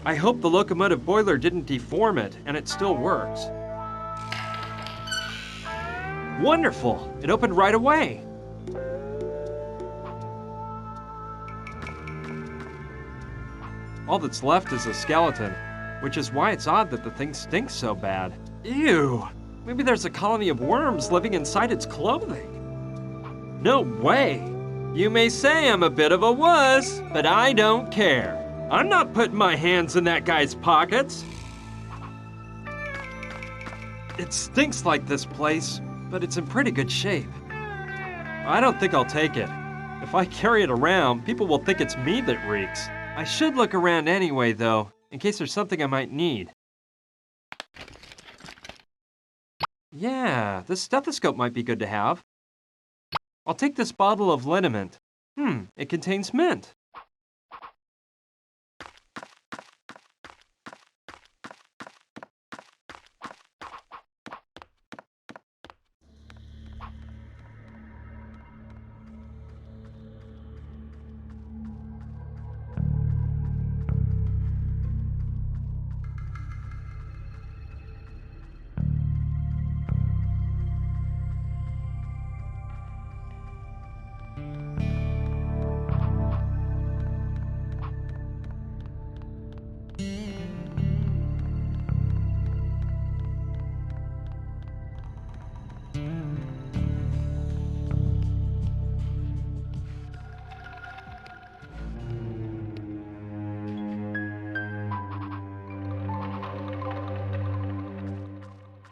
I hope the locomotive boiler didn't deform it and it still works. Wonderful! It opened right away. All that's left is a skeleton, which is why it's odd that the thing stinks so bad. Ew! Maybe there's a colony of worms living inside its clothing. No way! You may say I'm a bit of a wuss, but I don't care. I'm not putting my hands in that guy's pockets. It stinks like this place, but it's in pretty good shape. I don't think I'll take it. If I carry it around, people will think it's me that reeks. I should look around anyway, though, in case there's something I might need. Yeah, this stethoscope might be good to have. I'll take this bottle of liniment. It contains mint.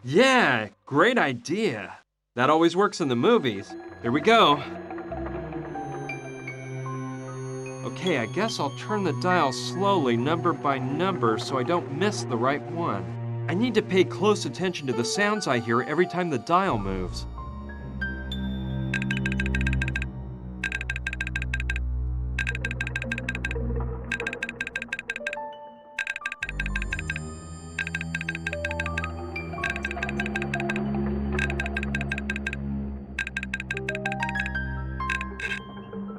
Yeah, great idea. That always works in the movies. Here we go. Okay, I guess I'll turn the dial slowly, number by number, so I don't miss the right one. I need to pay close attention to the sounds I hear every time the dial moves.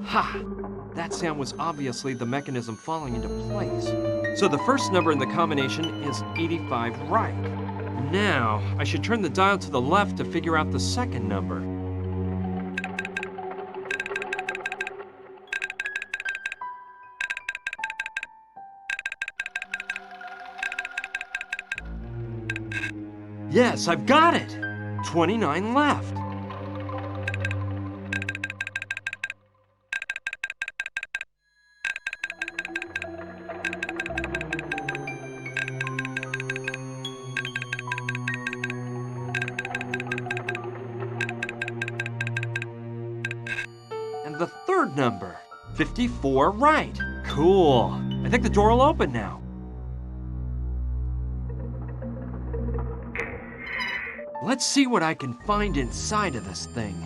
Ha! That sound was obviously the mechanism falling into place. So the first number in the combination is 85 right. Now, I should turn the dial to the left to figure out the second number. Yes, I've got it. 29 left. And the third number, 54 right. Cool. I think the door will open now. Let's see what I can find inside of this thing.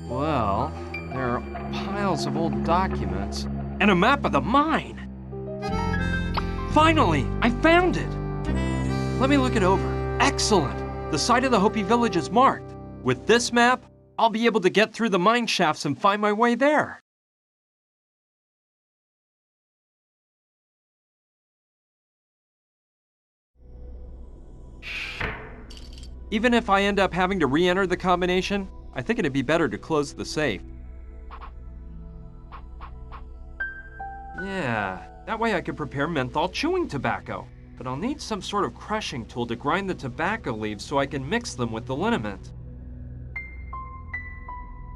Well, there are piles of old documents and a map of the mine. Finally, I found it. Let me look it over. Excellent. The site of the Hopi village is marked. With this map, I'll be able to get through the mine shafts and find my way there. Even if I end up having to re-enter the combination, I think it'd be better to close the safe. Yeah, that way I could prepare menthol chewing tobacco. But I'll need some sort of crushing tool to grind the tobacco leaves so I can mix them with the liniment.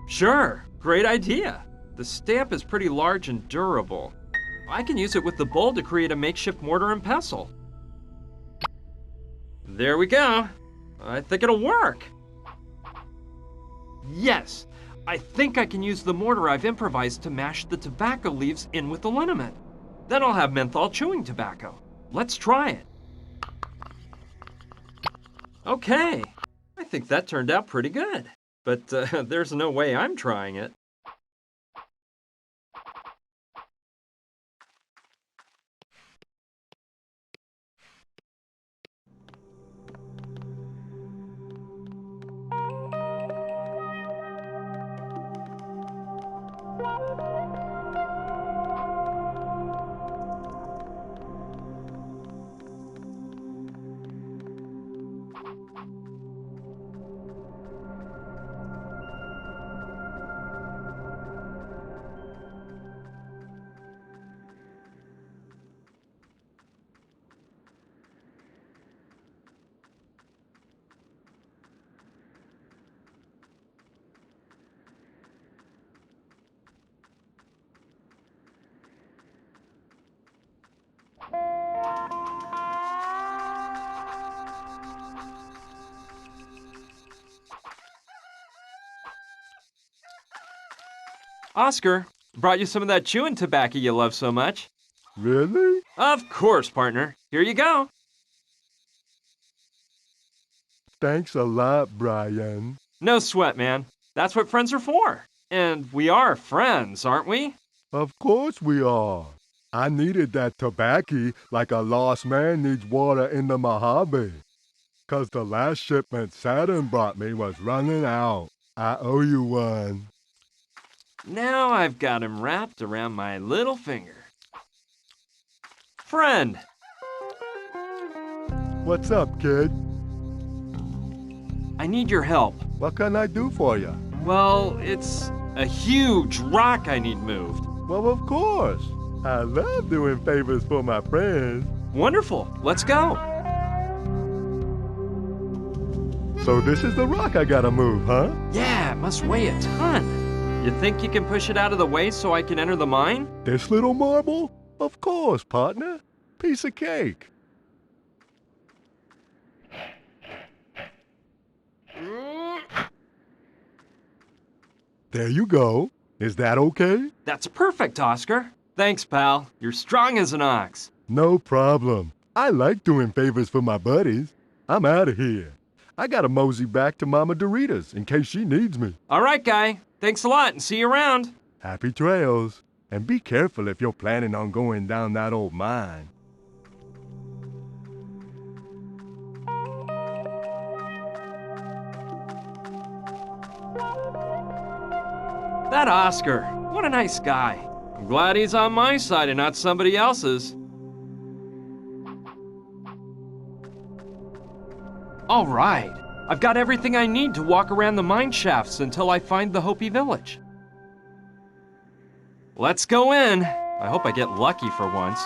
Sure, great idea. The stamp is pretty large and durable. I can use it with the bowl to create a makeshift mortar and pestle. There we go. I think it'll work. Yes, I think I can use the mortar I've improvised to mash the tobacco leaves in with the liniment. Then I'll have menthol chewing tobacco. Let's try it. Okay, I think that turned out pretty good. But there's no way I'm trying it. Oscar, brought you some of that chewing tobacco you love so much. Really? Of course, partner. Here you go. Thanks a lot, Brian. No sweat, man. That's what friends are for. And we are friends, aren't we? Of course we are. I needed that tobacco like a lost man needs water in the Mojave. 'Cause the last shipment Saturn brought me was running out. I owe you one. Now I've got him wrapped around my little finger. Friend. What's up, kid? I need your help. What can I do for you? Well, it's a huge rock I need moved. Well, of course. I love doing favors for my friends. Wonderful. Let's go. So this is the rock I gotta move, huh? Yeah, it must weigh a ton. You think you can push it out of the way so I can enter the mine? This little marble? Of course, partner. Piece of cake. There you go. Is that okay? That's perfect, Oscar. Thanks, pal. You're strong as an ox. No problem. I like doing favors for my buddies. I'm out of here. I gotta mosey back to Mama Dorita's in case she needs me. All right, guy. Thanks a lot and see you around. Happy trails. And be careful if you're planning on going down that old mine. That Oscar, what a nice guy. I'm glad he's on my side and not somebody else's. All right, I've got everything I need to walk around the mine shafts until I find the Hopi village. Let's go in. I hope I get lucky for once.